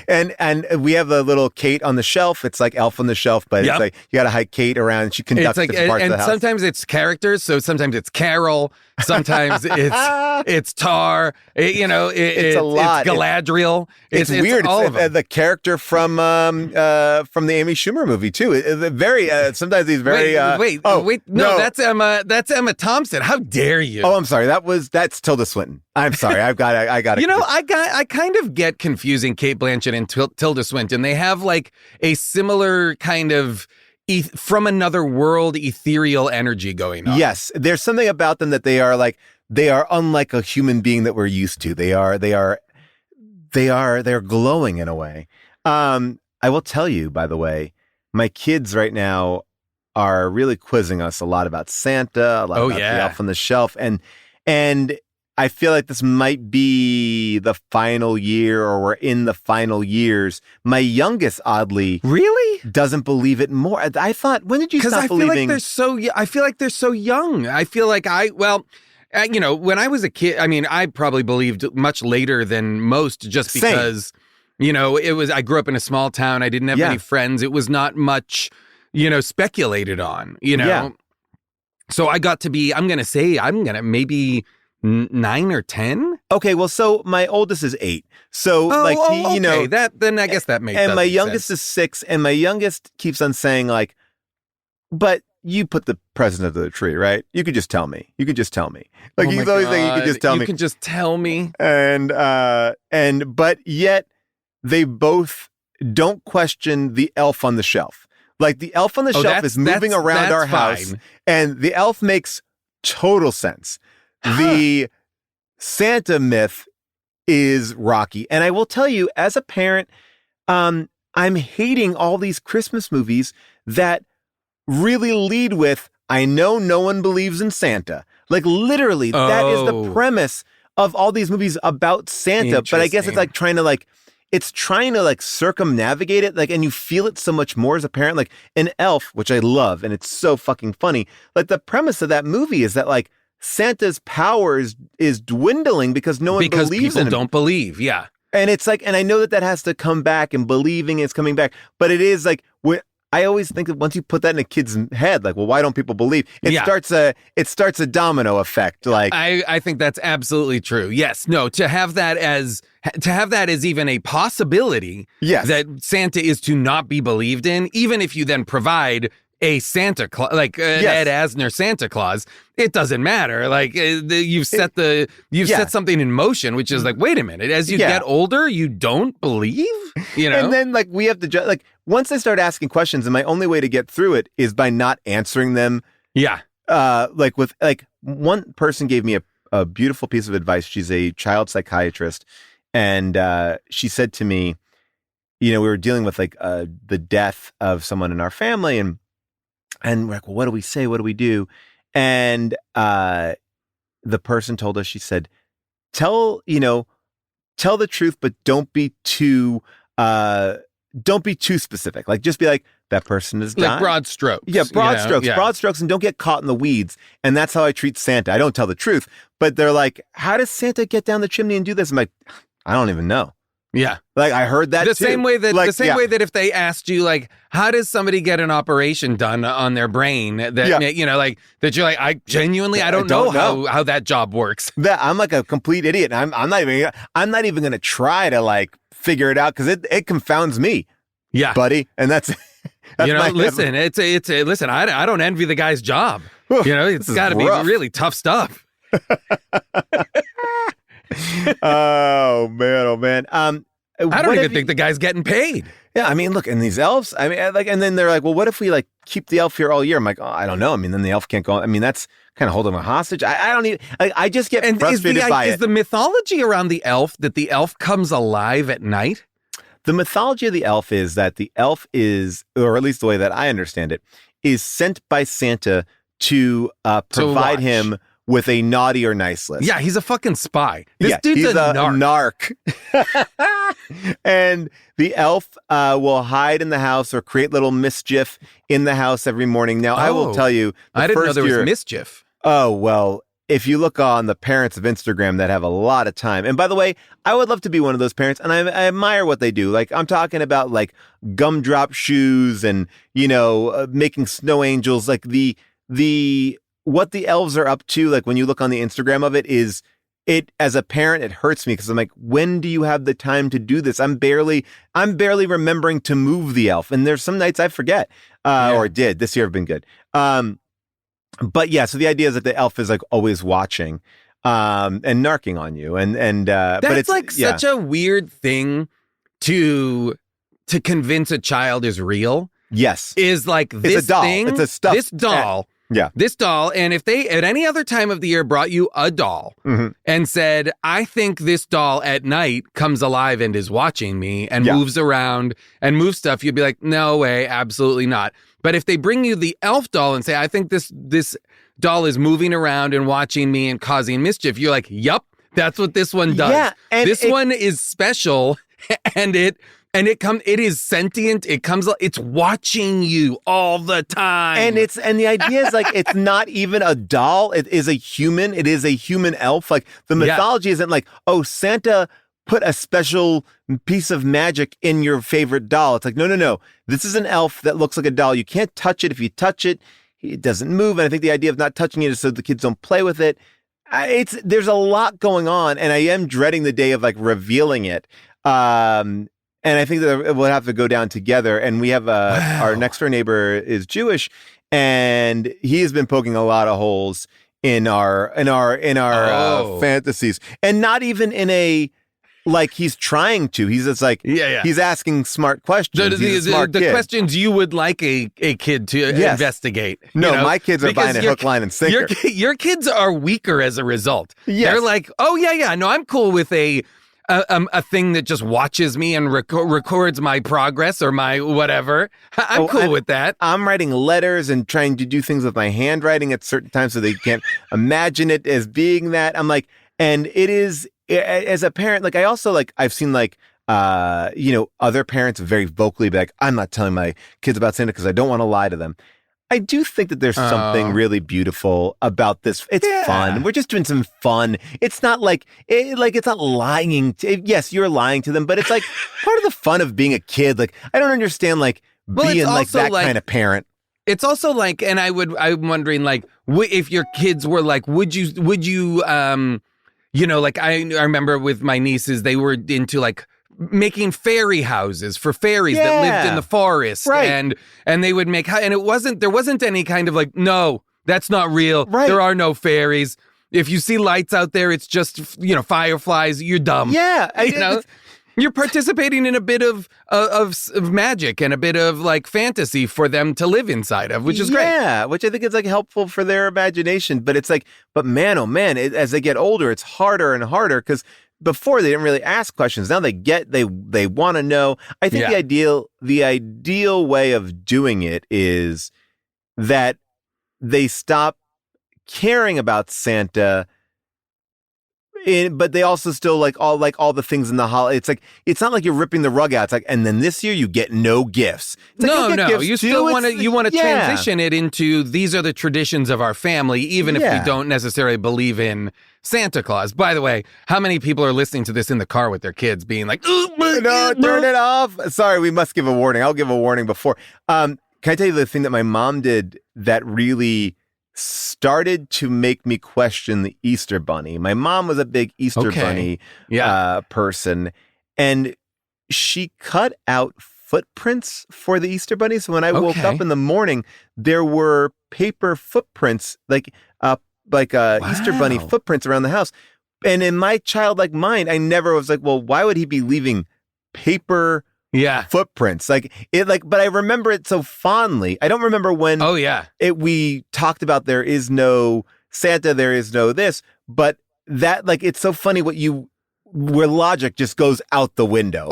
[SPEAKER 1] And we have a little Kate on the shelf. It's like Elf on the Shelf, but it's like you got to hike Kate around. And she conducts different parts of the house.
[SPEAKER 14] And sometimes it's characters. So sometimes it's Carol. Sometimes it's Tar. It's a lot. It's Galadriel.
[SPEAKER 1] It's weird.
[SPEAKER 14] All
[SPEAKER 1] it's
[SPEAKER 14] of them.
[SPEAKER 1] The character from the Amy Schumer movie too. Sometimes he's very.
[SPEAKER 14] Wait. No, that's Emma. That's Emma Thompson. How dare you?
[SPEAKER 1] Oh, I'm sorry. That's Tilda Swinton. I'm sorry. I got it.
[SPEAKER 14] I kind of get confusing Kate Blanchett and Tilda Swinton. They have like a similar kind of from another world ethereal energy going on.
[SPEAKER 1] Yes, there's something about them that they are unlike a human being that we're used to. They're glowing in a way. I will tell you, by the way, my kids right now are really quizzing us a lot about Santa, a lot about the Elf on the Shelf, and I feel like this might be the final year, or we're in the final years. My youngest, oddly,
[SPEAKER 14] really
[SPEAKER 1] doesn't believe it more. I thought, when did you stop believing?
[SPEAKER 14] I feel like they're so young. I feel like when I was a kid, I probably believed much later than most, just because, I grew up in a small town. I didn't have many friends. It was not much, speculated on, So I got to be, I'm going to maybe 9 or 10.
[SPEAKER 1] Okay, well, so my oldest is 8. So
[SPEAKER 14] then I guess that makes sense.
[SPEAKER 1] And my youngest is 6, and my youngest keeps on saying like, but you put the present under the tree, right? You could just tell me. Like he's always saying, you could just tell me.
[SPEAKER 14] You can just tell me.
[SPEAKER 1] But yet they both don't question the elf on the shelf. Like the elf on the shelf is moving around our house, and the elf makes total sense. The Santa myth is rocky. And I will tell you, as a parent, I'm hating all these Christmas movies that really lead with, I know no one believes in Santa. Like literally, that is the premise of all these movies about Santa. But I guess it's like trying to circumnavigate it. Like, and you feel it so much more as a parent. Like an Elf, which I love, and it's so fucking funny. Like the premise of that movie is that like, Santa's powers is dwindling because no one believes in him.
[SPEAKER 14] Because people don't believe, yeah.
[SPEAKER 1] And it's like, and I know that has to come back, and believing is coming back, but it is like, I always think that once you put that in a kid's head, like, well, why don't people believe? It starts a domino effect. Like,
[SPEAKER 14] I think that's absolutely true. Yes, no, to have that as even a possibility,
[SPEAKER 1] yes,
[SPEAKER 14] that Santa is to not be believed in, even if you then provide a Santa Claus, like Ed Asner Santa Claus, it doesn't matter. Like you've set something in motion, which is like, wait a minute, as you get older, you don't believe,
[SPEAKER 1] And then like we have to like once I start asking questions, and my only way to get through it is by not answering them.
[SPEAKER 14] Yeah.
[SPEAKER 1] Like one person gave me a beautiful piece of advice. She's a child psychiatrist, and she said to me, we were dealing with like the death of someone in our family, and we're like, well, what do we say? What do we do? And the person told us, she said, tell the truth, but don't be too specific. Like, just be like, that person is dying.
[SPEAKER 14] Like broad strokes.
[SPEAKER 1] Yeah, broad strokes, and don't get caught in the weeds. And that's how I treat Santa. I don't tell the truth, but they're like, how does Santa get down the chimney and do this? I'm like, I don't even know.
[SPEAKER 14] Yeah.
[SPEAKER 1] Like, I heard that
[SPEAKER 14] the
[SPEAKER 1] too.
[SPEAKER 14] same way that
[SPEAKER 1] like,
[SPEAKER 14] the same way that if they asked you, like, how does somebody get an operation done on their brain, that like that, you're like, I genuinely I don't know how that job works.
[SPEAKER 1] That I'm like a complete idiot. And I'm not even gonna try to like figure it out, because it confounds me.
[SPEAKER 14] Yeah,
[SPEAKER 1] buddy. And that's
[SPEAKER 14] listen, listen, I don't envy the guy's job. It's got to be really tough stuff.
[SPEAKER 1] Oh man.
[SPEAKER 14] I don't even think the guy's getting paid.
[SPEAKER 1] Yeah, I mean, look, and these elves, I mean, like, and then they're like, well, what if we like keep the elf here all year? I'm like, oh, I don't know. I mean, then the elf can't go. I mean, that's kind of holding them hostage. I don't even, I just get frustrated by it.
[SPEAKER 14] Is the mythology around the elf that the elf comes alive at night?
[SPEAKER 1] The mythology of the elf is that the elf is, or at least the way that I understand it, is sent by Santa to provide him with a naughty or nice list.
[SPEAKER 14] Yeah, he's a fucking spy. This dude's
[SPEAKER 1] he's
[SPEAKER 14] a narc.
[SPEAKER 1] And the elf will hide in the house or create little mischief in the house every morning. Now, I will tell you,
[SPEAKER 14] I didn't know there was mischief.
[SPEAKER 1] Oh, well, if you look on the parents of Instagram that have a lot of time, and by the way, I would love to be one of those parents, and I admire what they do. Like, I'm talking about like gumdrop shoes and, making snow angels. Like what the elves are up to, like when you look on the Instagram of it, is it, as a parent, it hurts me, because I'm like, when do you have the time to do this? I'm barely remembering to move the elf. And there's some nights I forget, or did. This year have been good. But yeah, so the idea is that the elf is like always watching, and narking on you. And
[SPEAKER 14] that's
[SPEAKER 1] but it's
[SPEAKER 14] like such a weird thing to convince a child is real.
[SPEAKER 1] Yes.
[SPEAKER 14] Is like this
[SPEAKER 1] it's a doll.
[SPEAKER 14] thing.
[SPEAKER 1] It's a stuffed
[SPEAKER 14] this doll.
[SPEAKER 1] Yeah.
[SPEAKER 14] This doll, and if they at any other time of the year brought you a doll and said, I think this doll at night comes alive and is watching me and moves around and moves stuff, you'd be like, no way, absolutely not. But if they bring you the elf doll and say, I think this doll is moving around and watching me and causing mischief, you're like, yup, that's what this one does.
[SPEAKER 1] Yeah, and
[SPEAKER 14] this one is special, and it is sentient. It's watching you all the time.
[SPEAKER 1] And the idea is like, it's not even a doll. It is a human. It is a human elf. Like, the mythology isn't like, oh, Santa put a special piece of magic in your favorite doll. It's like, no. This is an elf that looks like a doll. You can't touch it. If you touch it, it doesn't move. And I think the idea of not touching it is so the kids don't play with it. There's a lot going on, and I am dreading the day of like revealing it. And I think that we'll have to go down together. And we have our next door neighbor is Jewish, and he has been poking a lot of holes in our fantasies, and not even in a like he's trying to. He's just like he's asking smart questions. He's a smart kid.
[SPEAKER 14] Questions you would like a kid to investigate.
[SPEAKER 1] No, my kids are buying a hook, line, and sinker.
[SPEAKER 14] Your kids are weaker as a result.
[SPEAKER 1] Yes.
[SPEAKER 14] They're like, oh yeah, no, I'm cool with a thing that just watches me and records my progress or my whatever. I'm cool with that.
[SPEAKER 1] I'm writing letters and trying to do things with my handwriting at certain times so they can't imagine it as being that. I'm like, and it is, as a parent, like, I also like, I've seen like, other parents very vocally be like, I'm not telling my kids about Santa because I don't want to lie to them. I do think that there's something really beautiful about this. It's fun. We're just doing some fun. It's not like it's not lying. Yes, you're lying to them, but it's like part of the fun of being a kid. Like, I don't understand being like that kind of parent.
[SPEAKER 14] It's also like, and I'm wondering like, if your kids were like, would you, like I remember with my nieces, they were into like making fairy houses for fairies that lived in the forest, and they would make, and there wasn't any kind of like, no, that's not real. There are no fairies. If you see lights out there, it's just fireflies. You're dumb.
[SPEAKER 1] Yeah,
[SPEAKER 14] you're participating in a bit of magic and a bit of like fantasy for them to live inside of, which is great.
[SPEAKER 1] Yeah, which I think is like helpful for their imagination. But it's like, but man, oh man, as they get older, it's harder and harder because before they didn't really ask questions. Now they want to know. I think the ideal way of doing it is that they stop caring about Santa, but they also still like all the things in the holiday. It's like, it's not like you're ripping the rug out. It's like, and then this year you get no gifts. It's like,
[SPEAKER 14] no. You still want to
[SPEAKER 1] yeah.
[SPEAKER 14] transition it into, these are the traditions of our family, even if we don't necessarily believe in Santa Claus. By the way, how many people are listening to this in the car with their kids being like,
[SPEAKER 1] no, turn it off. Sorry, we must give a warning. I'll give a warning before. Can I tell you the thing that my mom did that really started to make me question the Easter Bunny? My mom was a big Easter Bunny person, and she cut out footprints for the Easter Bunny. So when I woke up in the morning, there were paper footprints, like Easter Bunny footprints around the house. And in my childlike mind, I never was like, well, why would he be leaving paper footprints? But I remember it so fondly. I don't remember when we talked about there is no Santa, there is no this, but that, like, it's so funny where logic just goes out the window.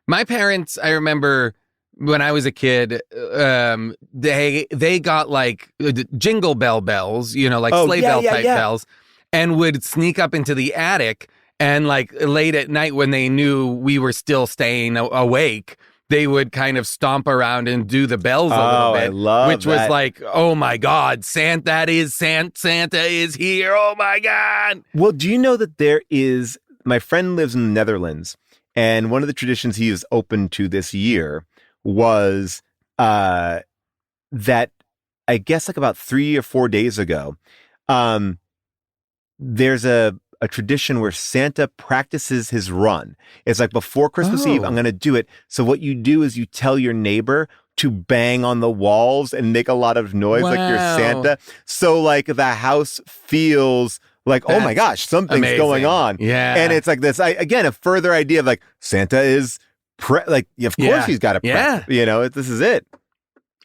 [SPEAKER 14] My parents, I remember when I was a kid, they got like jingle bell bells, like sleigh bell type bells, and would sneak up into the attic. And like late at night when they knew we were still staying awake, they would kind of stomp around and do the bells a little bit.
[SPEAKER 1] I love
[SPEAKER 14] which was like, oh my God, Santa is here. Oh my God.
[SPEAKER 1] Well, do you know that my friend lives in the Netherlands, and one of the traditions he is open to this year was that I guess like about 3 or 4 days ago, there's a tradition where Santa practices his run. It's like before Christmas Eve, I'm going to do it. So what you do is you tell your neighbor to bang on the walls and make a lot of noise like you're Santa. So like the house feels like, oh my gosh, something's going on.
[SPEAKER 14] Yeah.
[SPEAKER 1] And it's like this, again, a further idea of like Santa is of course he's got to prep. This is it.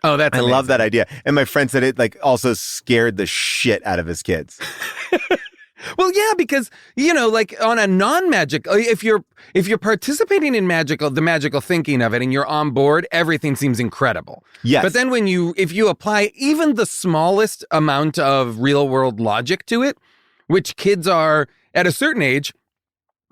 [SPEAKER 14] Oh, that's amazing.
[SPEAKER 1] I love that idea. And my friend said it like also scared the shit out of his kids.
[SPEAKER 14] Well, yeah, because, like on a non-magic, if you're participating in the magical thinking of it and you're on board, everything seems incredible.
[SPEAKER 1] Yes.
[SPEAKER 14] But then if you apply even the smallest amount of real world logic to it, which kids are at a certain age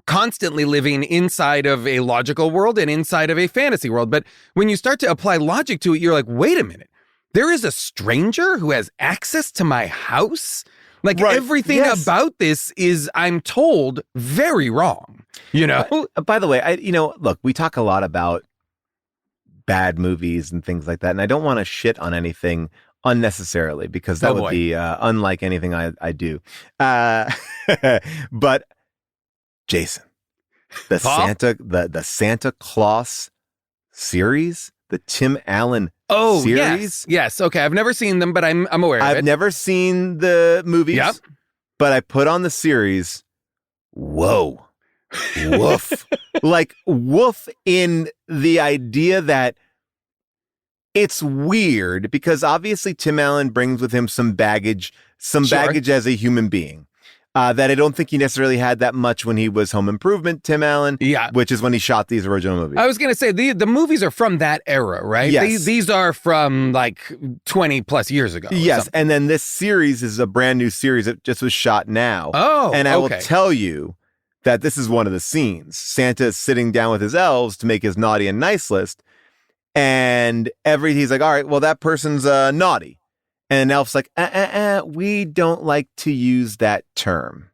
[SPEAKER 14] constantly living inside of a logical world and inside of a fantasy world. But when you start to apply logic to it, you're like, wait a minute, there is a stranger who has access to my house? Like everything about this is, I'm told, very wrong,
[SPEAKER 1] By the way, look, we talk a lot about bad movies and things like that, and I don't want to shit on anything unnecessarily because that would be unlike anything I do. But Jason, the Santa Claus series, the Tim Allen series.
[SPEAKER 14] Yes. Okay. I've never seen them, but I'm aware of it.
[SPEAKER 1] I've never seen the movies, but I put on the series. Whoa. Woof. Like woof in the idea that it's weird because obviously Tim Allen brings with him some baggage as a human being. That I don't think he necessarily had that much when he was Home Improvement, Tim Allen, which is when he shot these original movies.
[SPEAKER 14] I was going to say, the movies are from that era, right?
[SPEAKER 1] Yes.
[SPEAKER 14] These are from like 20 plus years ago.
[SPEAKER 1] Yes, and then this series is a brand new series that just was shot now.
[SPEAKER 14] Oh,
[SPEAKER 1] and I will tell you that this is one of the scenes. Santa is sitting down with his elves to make his naughty and nice list, and he's like, all right, well, that person's naughty. And an elf's like, we don't like to use that term.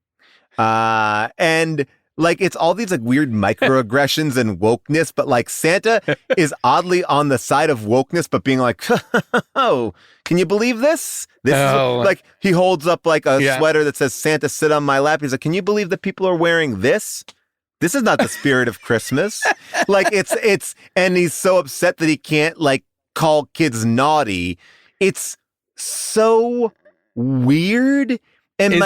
[SPEAKER 1] And like, it's all these like weird microaggressions and wokeness, but like Santa is oddly on the side of wokeness, but being like, oh, can you believe this? Is like, he holds up like a sweater that says Santa sit on my lap. He's like, can you believe that people are wearing this? This is not the spirit of Christmas. Like and he's so upset that he can't like call kids naughty. It's so weird. And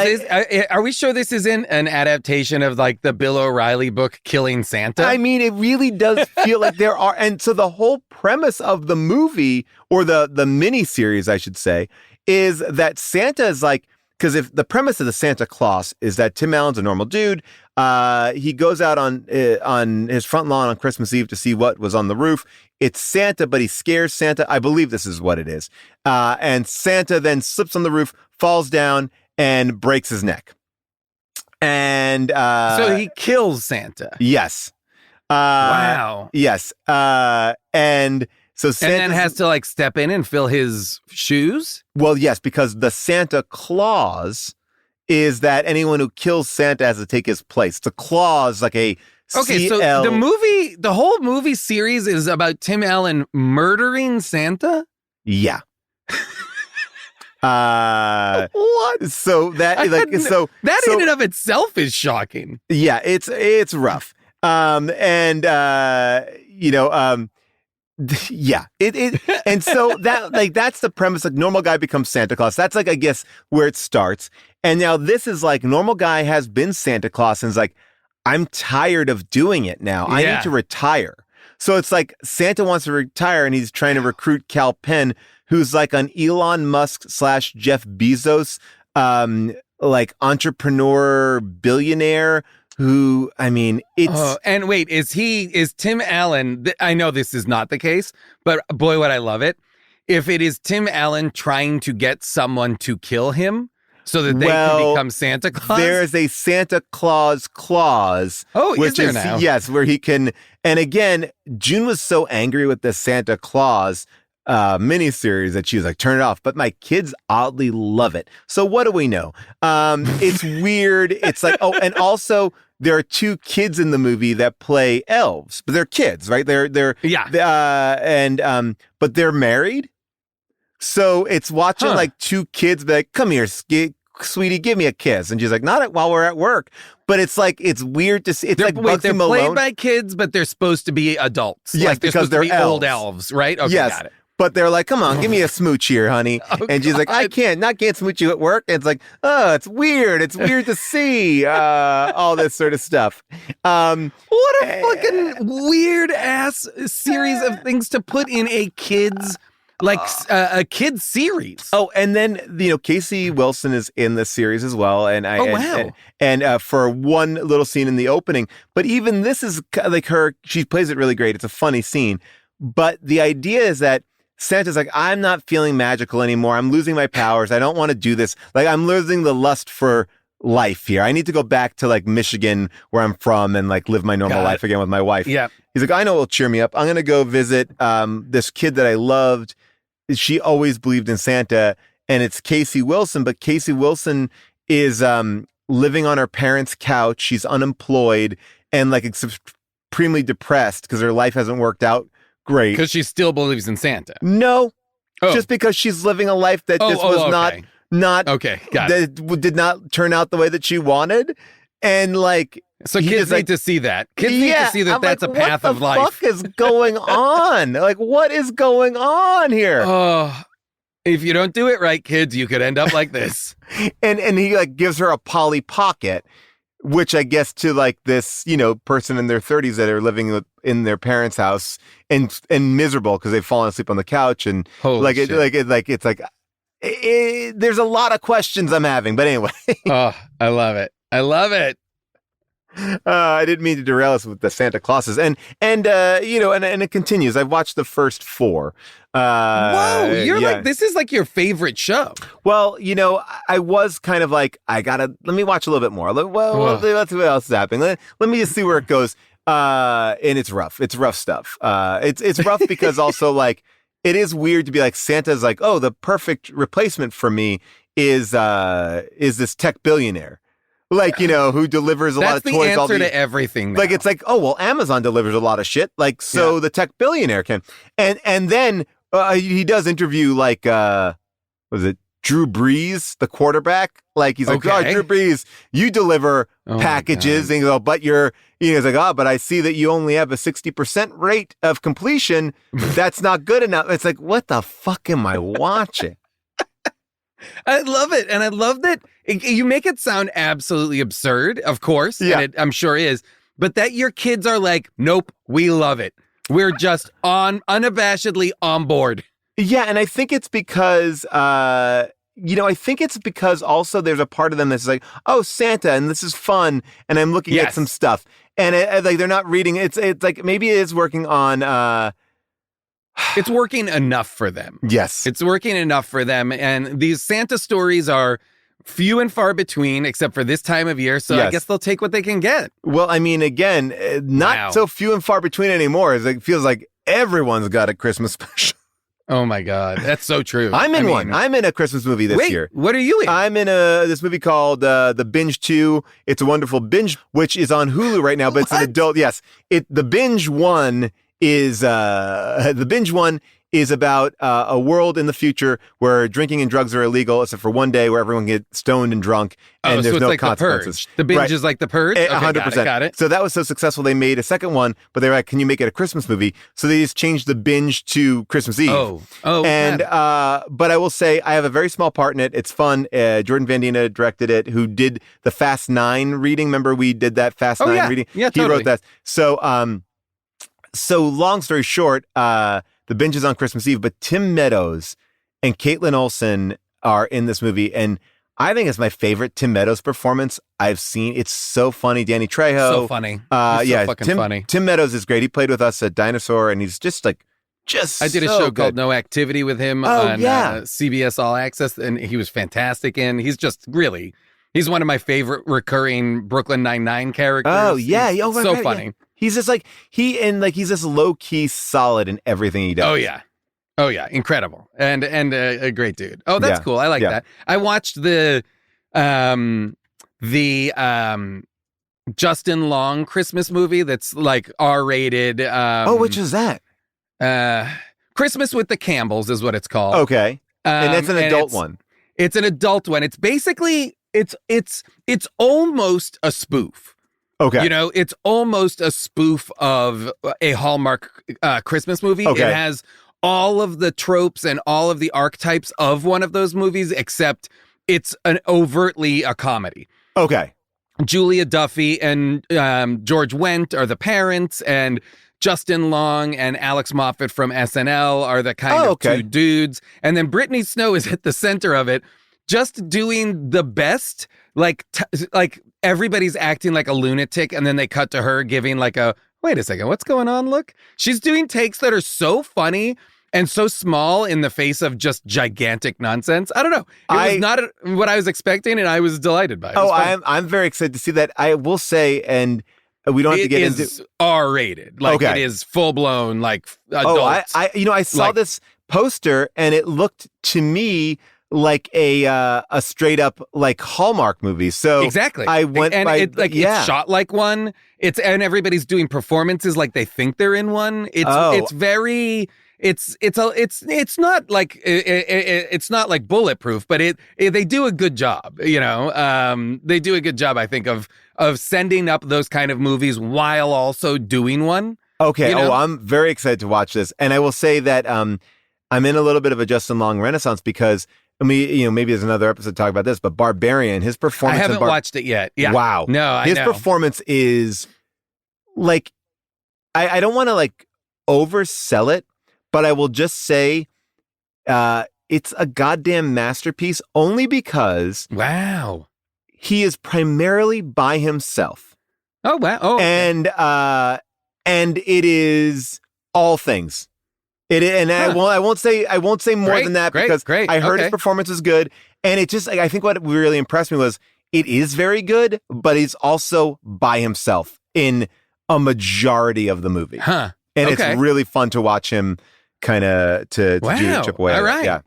[SPEAKER 14] are we sure this isn't an adaptation of like the Bill O'Reilly book Killing Santa?
[SPEAKER 1] I mean, it really does feel like there are. And so the whole premise of the movie, or the mini series, I should say, is that Santa is like because if the premise of the Santa Claus is that Tim Allen's a normal dude, he goes out on his front lawn on Christmas Eve to see what was on the roof. It's Santa, but he scares Santa. I believe this is what it is. And Santa then slips on the roof, falls down, and breaks his neck. And
[SPEAKER 14] so he kills Santa.
[SPEAKER 1] Yes.
[SPEAKER 14] Wow.
[SPEAKER 1] Yes. And so Santa
[SPEAKER 14] then has to like step in and fill his shoes?
[SPEAKER 1] Well, yes, because the Santa Claus is that anyone who kills Santa has to take his place. The clause, like a
[SPEAKER 14] Okay, so the whole movie series is about Tim Allen murdering Santa?
[SPEAKER 1] Yeah.
[SPEAKER 14] What?
[SPEAKER 1] So that
[SPEAKER 14] in and of itself is shocking.
[SPEAKER 1] Yeah, it's rough. Yeah, and so that's the premise. Like, normal guy becomes Santa Claus. That's like, I guess, where it starts. And now this is like, normal guy has been Santa Claus and is like, I'm tired of doing it now. I need to retire. So it's like Santa wants to retire and he's trying to recruit Cal Penn, who's like an Elon Musk / Jeff Bezos, like entrepreneur billionaire who, I mean, it's...
[SPEAKER 14] and wait, is Tim Allen, I know this is not the case, but boy, would I love it if it is Tim Allen trying to get someone to kill him so that they can become Santa Claus?
[SPEAKER 1] There's a Santa Claus clause.
[SPEAKER 14] Oh,
[SPEAKER 1] which
[SPEAKER 14] is there now?
[SPEAKER 1] Yes, where he can... And again, June was so angry with the Santa Claus miniseries that she was like, turn it off. But my kids oddly love it. So what do we know? It's weird. It's like, oh, and also there are two kids in the movie that play elves, but they're kids, right? But they're married. So it's watching like two kids be like, come here, sweetie, give me a kiss. And she's like, not while we're at work. But it's like, it's weird to see. It's like Bugsy Malone.
[SPEAKER 14] They're played by kids, but they're supposed to be adults.
[SPEAKER 1] Yes,
[SPEAKER 14] like
[SPEAKER 1] because they're
[SPEAKER 14] elves. Old elves, right? Okay,
[SPEAKER 1] yes.
[SPEAKER 14] got it.
[SPEAKER 1] But they're like, come on, give me a smooch here, honey. And she's like, I can't smooch you at work. And it's like, oh, it's weird. It's weird to see all this sort of stuff.
[SPEAKER 14] What a fucking weird ass series of things to put in a kid's, a kid's series.
[SPEAKER 1] Oh, and then, Casey Wilson is in the series as well. And and for one little scene in the opening. But even this is like she plays it really great. It's a funny scene. But the idea is that Santa's like, I'm not feeling magical anymore. I'm losing my powers. I don't want to do this. Like, I'm losing the lust for life here. I need to go back to like Michigan where I'm from and like live my normal life again with my wife.
[SPEAKER 14] Yeah.
[SPEAKER 1] He's like, I know what will cheer me up. I'm going to go visit this kid that I loved. She always believed in Santa, and it's Casey Wilson, but Casey Wilson is living on her parents' couch. She's unemployed and like supremely depressed because her life hasn't worked out great.
[SPEAKER 14] Because she still believes in Santa.
[SPEAKER 1] No, just because she's living a life that not
[SPEAKER 14] okay. Got it.
[SPEAKER 1] That did not turn out the way that she wanted, and like.
[SPEAKER 14] So kids need to see that. Kids need to see that that's a path of life.
[SPEAKER 1] What the fuck is going on? Like, what is going on here?
[SPEAKER 14] Oh, if you don't do it right, kids, you could end up like this.
[SPEAKER 1] and he like gives her a Polly Pocket, which I guess to like this, person in their 30s that are living in their parents' house and miserable because they've fallen asleep on the couch and there's a lot of questions I'm having, but anyway.
[SPEAKER 14] Oh, I love it. I love it.
[SPEAKER 1] I didn't mean to derail us with the Santa Clauses, and it continues. I've watched the first 4.
[SPEAKER 14] Whoa, you're like, this is like your favorite show.
[SPEAKER 1] Well, I was kind of like, let me watch a little bit more. Let's see what else is happening. Let me just see where it goes. And it's rough. It's rough stuff. It's rough because also like it is weird to be like Santa's like, oh, the perfect replacement for me is this tech billionaire. Like, who delivers a lot of toys.
[SPEAKER 14] That's the answer to everything now.
[SPEAKER 1] Like, it's like, oh, well, Amazon delivers a lot of shit. Like, so the tech billionaire can. And then he does interview, like, was it Drew Brees, the quarterback? Like, he's like, oh, Drew Brees, you deliver packages. And he goes, but he's like, oh, but I see that you only have a 60% rate of completion. That's not good enough. It's like, what the fuck am I watching?
[SPEAKER 14] I love it. And I love that you make it sound absolutely absurd, of course.
[SPEAKER 1] Yeah.
[SPEAKER 14] And it, I'm sure is. But that your kids are like, nope, we love it. We're just unabashedly on board.
[SPEAKER 1] Yeah. And I think it's because, I think it's because also there's a part of them that's like, oh, Santa, and this is fun, and I'm looking at some stuff, and like they're not reading. It's like maybe it is working on.
[SPEAKER 14] It's working enough for them.
[SPEAKER 1] Yes,
[SPEAKER 14] it's working enough for them, and these Santa stories are few and far between, except for this time of year. So I guess they'll take what they can get.
[SPEAKER 1] Well, I mean, again, not so few and far between anymore. It feels like everyone's got a Christmas special.
[SPEAKER 14] Oh my God, that's so true.
[SPEAKER 1] I'm in one. I'm in a Christmas movie this year.
[SPEAKER 14] What are you in?
[SPEAKER 1] I'm in this movie called The Binge 2. It's a Wonderful Binge, which is on Hulu right now, but it's an adult. Yes, the Binge one is about a world in the future where drinking and drugs are illegal, except for one day where everyone gets stoned and drunk, and there's
[SPEAKER 14] so it's
[SPEAKER 1] no
[SPEAKER 14] like
[SPEAKER 1] consequences.
[SPEAKER 14] The Binge is like The Purge? Okay,
[SPEAKER 1] 100%.
[SPEAKER 14] Got it.
[SPEAKER 1] So that was so successful, they made a second one, but they were like, can you make it a Christmas movie? So they just changed the Binge to Christmas Eve. And but I will say, I have a very small part in it. It's fun. Jordan Van Dina directed it, who did the Fast 9 reading. Remember we did that Fast 9 reading?
[SPEAKER 14] Yeah,
[SPEAKER 1] He wrote that. So long story short, the Binge is on Christmas Eve, but Tim Meadows and Caitlin Olsen are in this movie, and I think it's my favorite Tim Meadows performance I've seen. It's so funny. Danny Trejo.
[SPEAKER 14] So funny. He's so fucking funny.
[SPEAKER 1] Tim Meadows is great. He played with us at Dinosaur, and he's just I did a show called No Activity with him on CBS All Access, and he was fantastic. And he's just really, he's one of my favorite recurring Brooklyn Nine-Nine characters. Oh yeah,
[SPEAKER 14] he's so funny.
[SPEAKER 1] Yeah. He's just he's just low key solid in everything he does.
[SPEAKER 14] Oh yeah, incredible, and a great dude. Oh, that's cool. I like that. I watched the Justin Long Christmas movie that's like R-rated.
[SPEAKER 1] Which is that?
[SPEAKER 14] Christmas with the Campbells is what it's called.
[SPEAKER 1] Okay, and it's an adult one.
[SPEAKER 14] It's an adult one. It's basically it's almost a spoof.
[SPEAKER 1] Okay.
[SPEAKER 14] It's almost a spoof of a Hallmark Christmas movie.
[SPEAKER 1] Okay.
[SPEAKER 14] It has all of the tropes and all of the archetypes of one of those movies, except it's an overtly a comedy.
[SPEAKER 1] Okay.
[SPEAKER 14] Julia Duffy and George Wendt are the parents, and Justin Long and Alex Moffat from SNL are the kind of two dudes. And then Brittany Snow is at the center of it, just doing the best, like everybody's acting like a lunatic, and then they cut to her giving like a, wait a second, what's going on? Look, she's doing takes that are so funny and so small in the face of just gigantic nonsense. I don't know. It was not what I was expecting, and I was delighted by it.
[SPEAKER 1] I'm very excited to see that. I will say, and we don't have to get into.
[SPEAKER 14] It is R-rated. Like it is full blown, like adult.
[SPEAKER 1] I saw this poster, and it looked to me like a straight up like Hallmark movie. So
[SPEAKER 14] exactly,
[SPEAKER 1] I went
[SPEAKER 14] and it's shot like one. And everybody's doing performances like they think they're in one. It's very. It's not like it's not like bulletproof, but they do a good job. They do a good job, I think, of sending up those kind of movies while also doing one.
[SPEAKER 1] Okay. I'm very excited to watch this, and I will say that I'm in a little bit of a Justin Long renaissance because maybe there's another episode to talk about this, but Barbarian, his performance.
[SPEAKER 14] I haven't watched it yet. Yeah.
[SPEAKER 1] Wow.
[SPEAKER 14] No,
[SPEAKER 1] his performance is like, I don't want to like oversell it, but I will just say, it's a goddamn masterpiece only because he is primarily by himself.
[SPEAKER 14] Oh wow! Oh, okay.
[SPEAKER 1] And it is all things. I won't say more than that because I heard his performance is good, and it just I think what really impressed me was it is very good, but he's also by himself in a majority of the movie.
[SPEAKER 14] Huh.
[SPEAKER 1] And it's really fun to watch him kind of to chip away.
[SPEAKER 14] All right.
[SPEAKER 1] Yeah.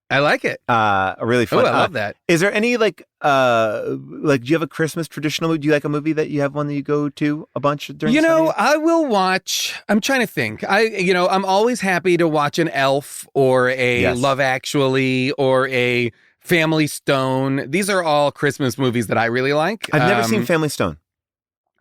[SPEAKER 14] I like it.
[SPEAKER 1] Really fun.
[SPEAKER 14] Oh, I love that.
[SPEAKER 1] Is there any do you have a Christmas traditional movie? Do you like a movie that you have one that you go to a bunch during?
[SPEAKER 14] I will watch. I'm trying to think. I'm always happy to watch an Elf or a Love Actually or a Family Stone. These are all Christmas movies that I really like.
[SPEAKER 1] I've never seen Family Stone.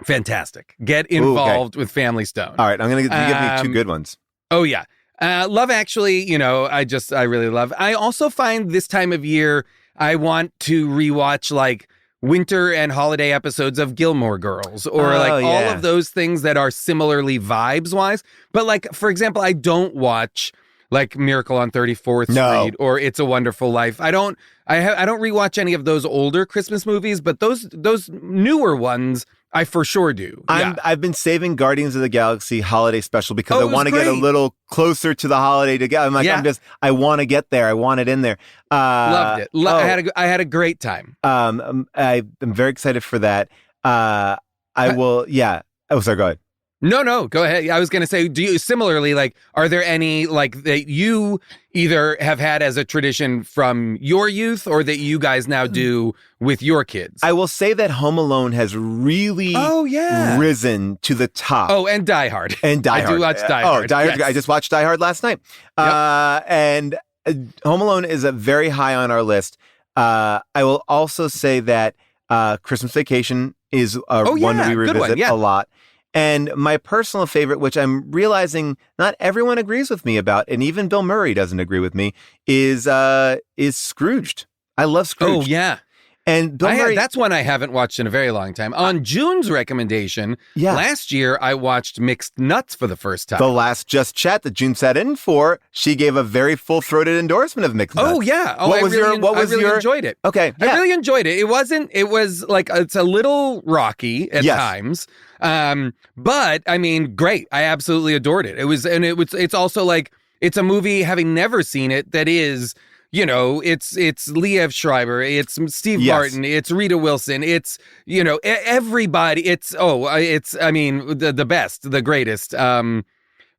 [SPEAKER 14] Fantastic. Get involved with Family Stone.
[SPEAKER 1] All right, I'm going to give me two good ones.
[SPEAKER 14] Oh yeah. Love Actually, I really love. I also find this time of year, I want to rewatch like winter and holiday episodes of Gilmore Girls or all of those things that are similarly vibes wise. But like, for example, I don't watch like Miracle on 34th
[SPEAKER 1] No.
[SPEAKER 14] Street or It's a Wonderful Life. I don't rewatch any of those older Christmas movies, but those newer ones I for sure do.
[SPEAKER 1] I've been saving Guardians of the Galaxy holiday special because I want to get a
[SPEAKER 14] great.
[SPEAKER 1] little closer to the holiday together. I'm like, I want to get there. I want it in there.
[SPEAKER 14] Loved it. I had a great time.
[SPEAKER 1] I'm very excited for that. I will. Yeah. Oh, sorry. Go ahead.
[SPEAKER 14] No, go ahead. I was going to say, do you similarly, like, are there any like that you either have had as a tradition from your youth or that you guys now do with your kids?
[SPEAKER 1] I will say that Home Alone has really risen to the top.
[SPEAKER 14] Oh, and Die Hard.
[SPEAKER 1] And Die Hard.
[SPEAKER 14] I do watch Die Hard.
[SPEAKER 1] Oh, Die Hard.
[SPEAKER 14] Yes.
[SPEAKER 1] I just watched Die Hard last night. And Home Alone is a very high on our list. I will also say that Christmas Vacation is one that we revisit a lot. And my personal favorite, which I'm realizing not everyone agrees with me about, and even Bill Murray doesn't agree with me, is Scrooged. I love Scrooged.
[SPEAKER 14] Oh, yeah.
[SPEAKER 1] And Bill Murray,
[SPEAKER 14] that's one I haven't watched in a very long time. On June's recommendation, last year I watched Mixed Nuts for the first time.
[SPEAKER 1] The last Just Chat that June sat in for, she gave a very full-throated endorsement of Mixed Nuts.
[SPEAKER 14] Oh, yeah. Oh,
[SPEAKER 1] I
[SPEAKER 14] really enjoyed it.
[SPEAKER 1] Okay. Yeah.
[SPEAKER 14] I really enjoyed it. It was like, it's a little rocky at times. But I mean, great. I absolutely adored it. It's also like, it's a movie, having never seen it, that is, you know, it's Liev Schreiber, it's Steve Martin, it's Rita Wilson, it's, you know, everybody. It's I mean, the best, the greatest.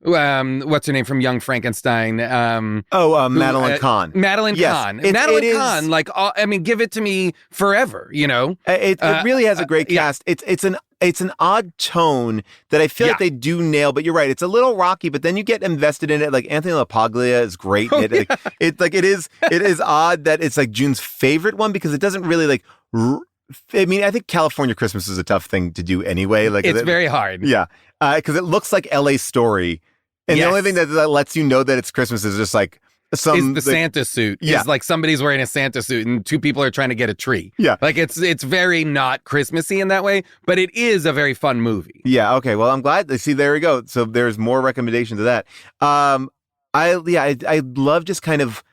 [SPEAKER 14] What's her name from Young Frankenstein?
[SPEAKER 1] Madeline Kahn.
[SPEAKER 14] Madeline Kahn. Madeline Kahn. Like, I mean, give it to me forever. You know,
[SPEAKER 1] it really has a great cast. It's an odd tone that I feel like they do nail. But you're right, it's a little rocky. But then you get invested in it. Like Anthony LaPaglia is great. In it. It is odd that it's like June's favorite one because it doesn't really like. I mean, I think California Christmas is a tough thing to do anyway. Like
[SPEAKER 14] it's very hard.
[SPEAKER 1] Yeah, because it looks like L.A. Story. And the only thing that lets you know that it's Christmas is just like
[SPEAKER 14] Santa suit. Yeah. Is like somebody's wearing a Santa suit and two people are trying to get a tree. Yeah. Like it's very not Christmassy in that way, but it is a very fun movie.
[SPEAKER 1] Yeah. Okay. Well, I'm glad. See, there we go. So there's more recommendations of that. I love just kind of,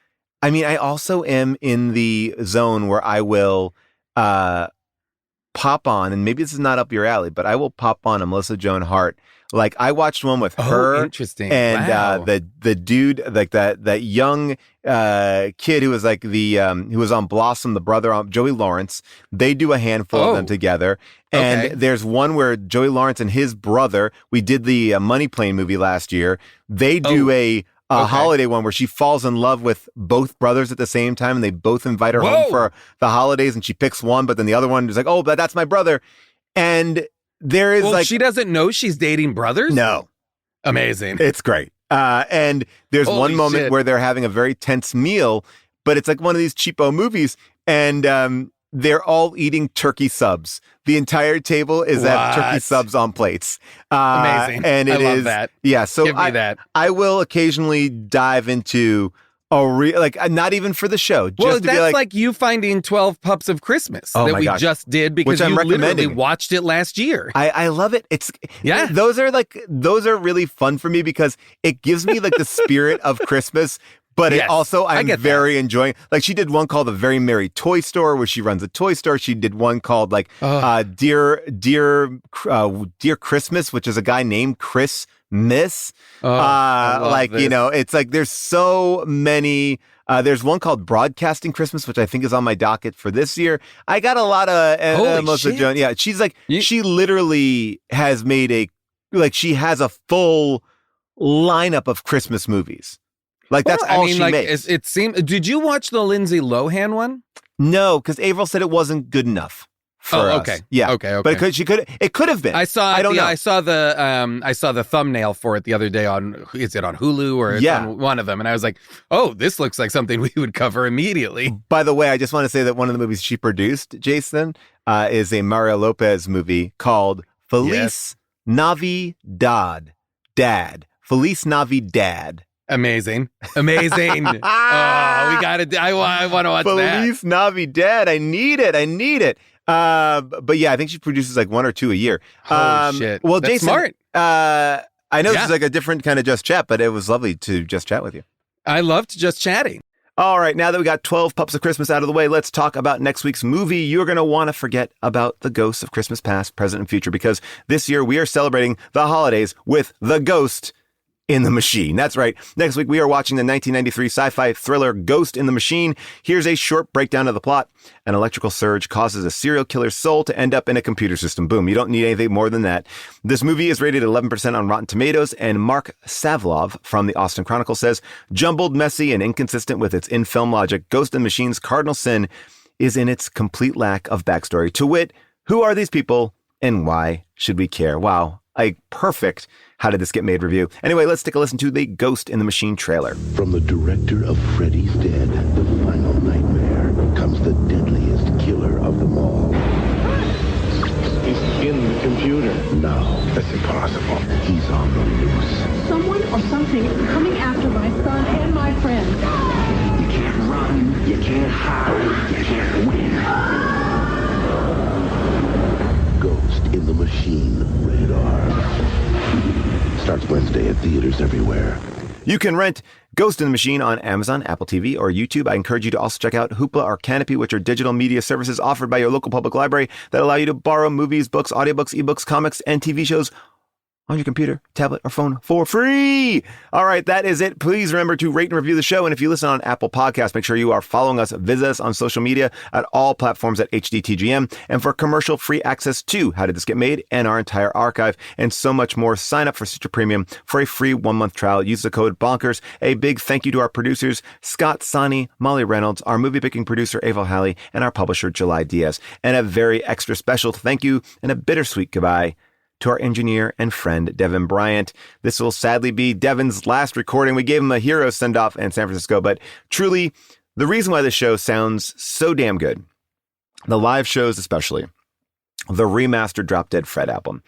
[SPEAKER 1] I mean, I also am in the zone where I will pop on, and maybe this is not up your alley, but I will pop on a Melissa Joan Hart. Like I watched one with her,
[SPEAKER 14] interesting,
[SPEAKER 1] and the dude, like that young kid who was like who was on Blossom, the brother on Joey Lawrence. They do a handful of them together, and there's one where Joey Lawrence and his brother. We did the Money Plane movie last year. They do a holiday one where she falls in love with both brothers at the same time, and they both invite her home for the holidays, and she picks one, but then the other one is like, oh, but that's my brother, and. There is
[SPEAKER 14] she doesn't know she's dating brothers?
[SPEAKER 1] No.
[SPEAKER 14] Amazing.
[SPEAKER 1] It's great. And there's one moment where they're having a very tense meal, but it's like one of these cheapo movies, and they're all eating turkey subs. The entire table is at turkey subs on plates.
[SPEAKER 14] Amazing.
[SPEAKER 1] And I love
[SPEAKER 14] that.
[SPEAKER 1] Yeah. So
[SPEAKER 14] give me that.
[SPEAKER 1] I will occasionally dive into not even for the show. Just to
[SPEAKER 14] that's
[SPEAKER 1] be
[SPEAKER 14] like you finding 12 Pups of Christmas that we just did because you literally watched it last year.
[SPEAKER 1] I love it. Those are really fun for me because it gives me like the spirit of Christmas. But it also, I'm very enjoying. Like she did one called The Very Merry Toy Store, where she runs a toy store. She did one called like Dear Christmas, which is a guy named Chris Miss. You know, it's like there's so many. There's one called Broadcasting Christmas, which I think is on my docket for this year. I got a lot of Melissa Joan. Yeah, she's like she literally has made she has a full lineup of Christmas movies. Like that's all she makes.
[SPEAKER 14] It seemed. Did you watch the Lindsay Lohan one?
[SPEAKER 1] No, because Avril said it wasn't good enough for us.
[SPEAKER 14] Okay.
[SPEAKER 1] Yeah.
[SPEAKER 14] Okay.
[SPEAKER 1] But it could have been.
[SPEAKER 14] I saw.
[SPEAKER 1] I don't know.
[SPEAKER 14] I saw the thumbnail for it the other day is it on Hulu or on one of them? And I was like, oh, this looks like something we would cover immediately.
[SPEAKER 1] By the way, I just want to say that one of the movies she produced, Jason, is a Mario Lopez movie called Feliz NaviDAD. Feliz NaviDAD.
[SPEAKER 14] Amazing. Oh, we got it. I want to watch that.
[SPEAKER 1] Feliz NaviDAD. I need it. But yeah, I think she produces like one or two a year.
[SPEAKER 14] Holy shit.
[SPEAKER 1] Well,
[SPEAKER 14] that's
[SPEAKER 1] Jason,
[SPEAKER 14] smart.
[SPEAKER 1] I know this is like a different kind of Just Chat, but it was lovely to just chat with you.
[SPEAKER 14] I loved just chatting.
[SPEAKER 1] All right, now that we got 12 Pups of Christmas out of the way, let's talk about next week's movie. You're going to want to forget about the ghosts of Christmas past, present, and future, because this year we are celebrating the holidays with The Ghost in the Machine. That's right. Next week, we are watching the 1993 sci-fi thriller Ghost in the Machine. Here's a short breakdown of the plot. An electrical surge causes a serial killer's soul to end up in a computer system. Boom. You don't need anything more than that. This movie is rated 11% on Rotten Tomatoes, and Mark Savlov from the Austin Chronicle says, jumbled, messy, and inconsistent with its in-film logic, Ghost in the Machine's cardinal sin is in its complete lack of backstory. To wit, who are these people and why should we care? Wow. A perfect How Did This Get Made review. Anyway, let's take a listen to the Ghost in the Machine trailer.
[SPEAKER 15] From the director of Freddy's Dead, The Final Nightmare, comes the deadliest killer of them all. He's in the computer. No, that's impossible. He's on the loose.
[SPEAKER 16] Someone or something is coming after my son and my friend.
[SPEAKER 15] You can't run, you can't hide, you can't win. Ghost in the Machine, rated R. Starts Wednesday at theaters everywhere.
[SPEAKER 1] You can rent Ghost in the Machine on Amazon, Apple TV, or YouTube. I encourage you to also check out Hoopla or Canopy, which are digital media services offered by your local public library that allow you to borrow movies, books, audiobooks, ebooks, comics, and TV shows on your computer, tablet, or phone for free. All right, that is it. Please remember to rate and review the show. And if you listen on Apple Podcasts, make sure you are following us. Visit us on social media at all platforms at HDTGM. And for commercial-free access to How Did This Get Made and our entire archive and so much more, sign up for Stitcher Premium for a free 1-month trial. Use the code BONKERS. A big thank you to our producers, Scott Sani, Molly Reynolds, our movie-picking producer, Ava Halley, and our publisher, July Diaz. And a very extra special thank you and a bittersweet goodbye to our engineer and friend, Devin Bryant. This will sadly be Devin's last recording. We gave him a hero send-off in San Francisco, but truly, the reason why this show sounds so damn good, the live shows especially, the remastered Drop Dead Fred album,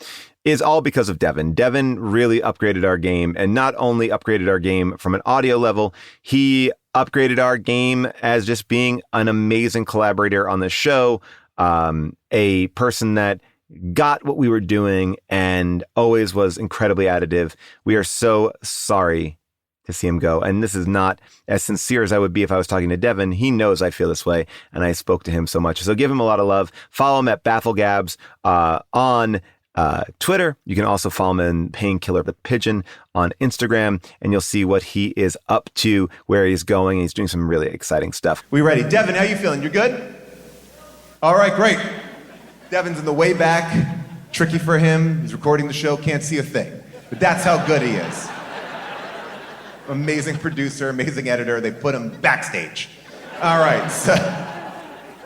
[SPEAKER 1] is all because of Devin. Devin really upgraded our game, and not only upgraded our game from an audio level, he upgraded our game as just being an amazing collaborator on the show, a person that got what we were doing and always was incredibly additive. We are so sorry to see him go. And this is not as sincere as I would be if I was talking to Devin. He knows I feel this way, and I spoke to him so much. So give him a lot of love. Follow him at BaffleGabs on Twitter. You can also follow him in Painkiller the Pigeon on Instagram, and you'll see what he is up to, where he's going. He's doing some really exciting stuff.
[SPEAKER 8] We ready? Devin, how you feeling? You good? All right, great. Devin's in the way back. Tricky for him. He's recording the show, can't see a thing. But that's how good he is. Amazing producer, amazing editor. They put him backstage. All right, so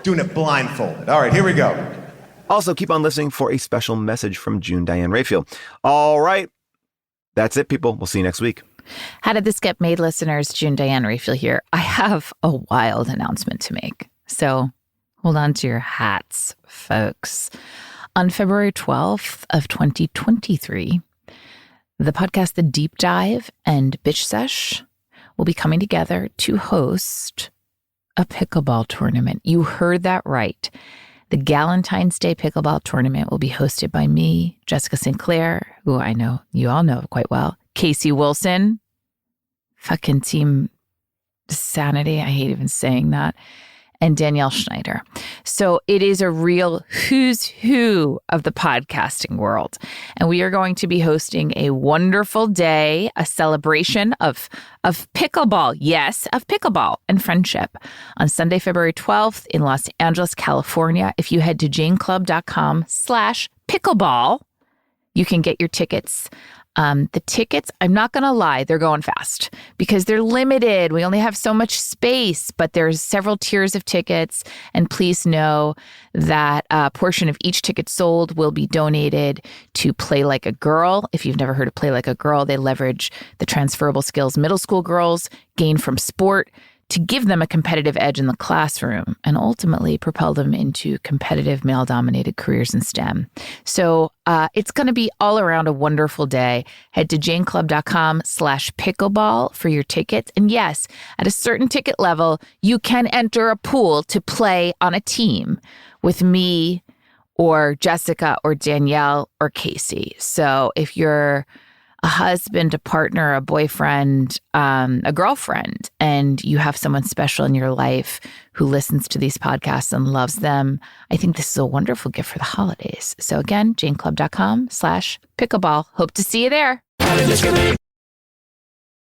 [SPEAKER 8] doing it blindfolded. All right, here we go.
[SPEAKER 1] Also, keep on listening for a special message from June Diane Raphael. All right, that's it, people. We'll see you next week.
[SPEAKER 9] How Did This Get Made, listeners? June Diane Raphael here. I have a wild announcement to make. So hold on to your hats, folks. On February 12th of 2023, the podcast The Deep Dive and Bitch Sesh will be coming together to host a pickleball tournament. You heard that right. The Galentine's Day Pickleball Tournament will be hosted by me, Jessica Sinclair, who I know you all know quite well, Casey Wilson, fucking Team Sanity, I hate even saying that, and Danielle Schneider. So it is a real who's who of the podcasting world. And we are going to be hosting a wonderful day, a celebration of pickleball. Yes, of pickleball and friendship on Sunday, February 12th in Los Angeles, California. If you head to janeclub.com/pickleball, you can get your tickets. The tickets, I'm not going to lie, they're going fast because they're limited. We only have so much space, but there's several tiers of tickets. And please know that a portion of each ticket sold will be donated to Play Like a Girl. If you've never heard of Play Like a Girl, they leverage the transferable skills middle school girls gain from sport to give them a competitive edge in the classroom and ultimately propel them into competitive male-dominated careers in STEM. So it's going to be all around a wonderful day. Head to janeclub.com/pickleball for your tickets. And yes, at a certain ticket level, you can enter a pool to play on a team with me or Jessica or Danielle or Casey. So if you're a husband, a partner, a boyfriend, a girlfriend, and you have someone special in your life who listens to these podcasts and loves them, I think this is a wonderful gift for the holidays. So again, janeclub.com/pickleball. Hope to see you there.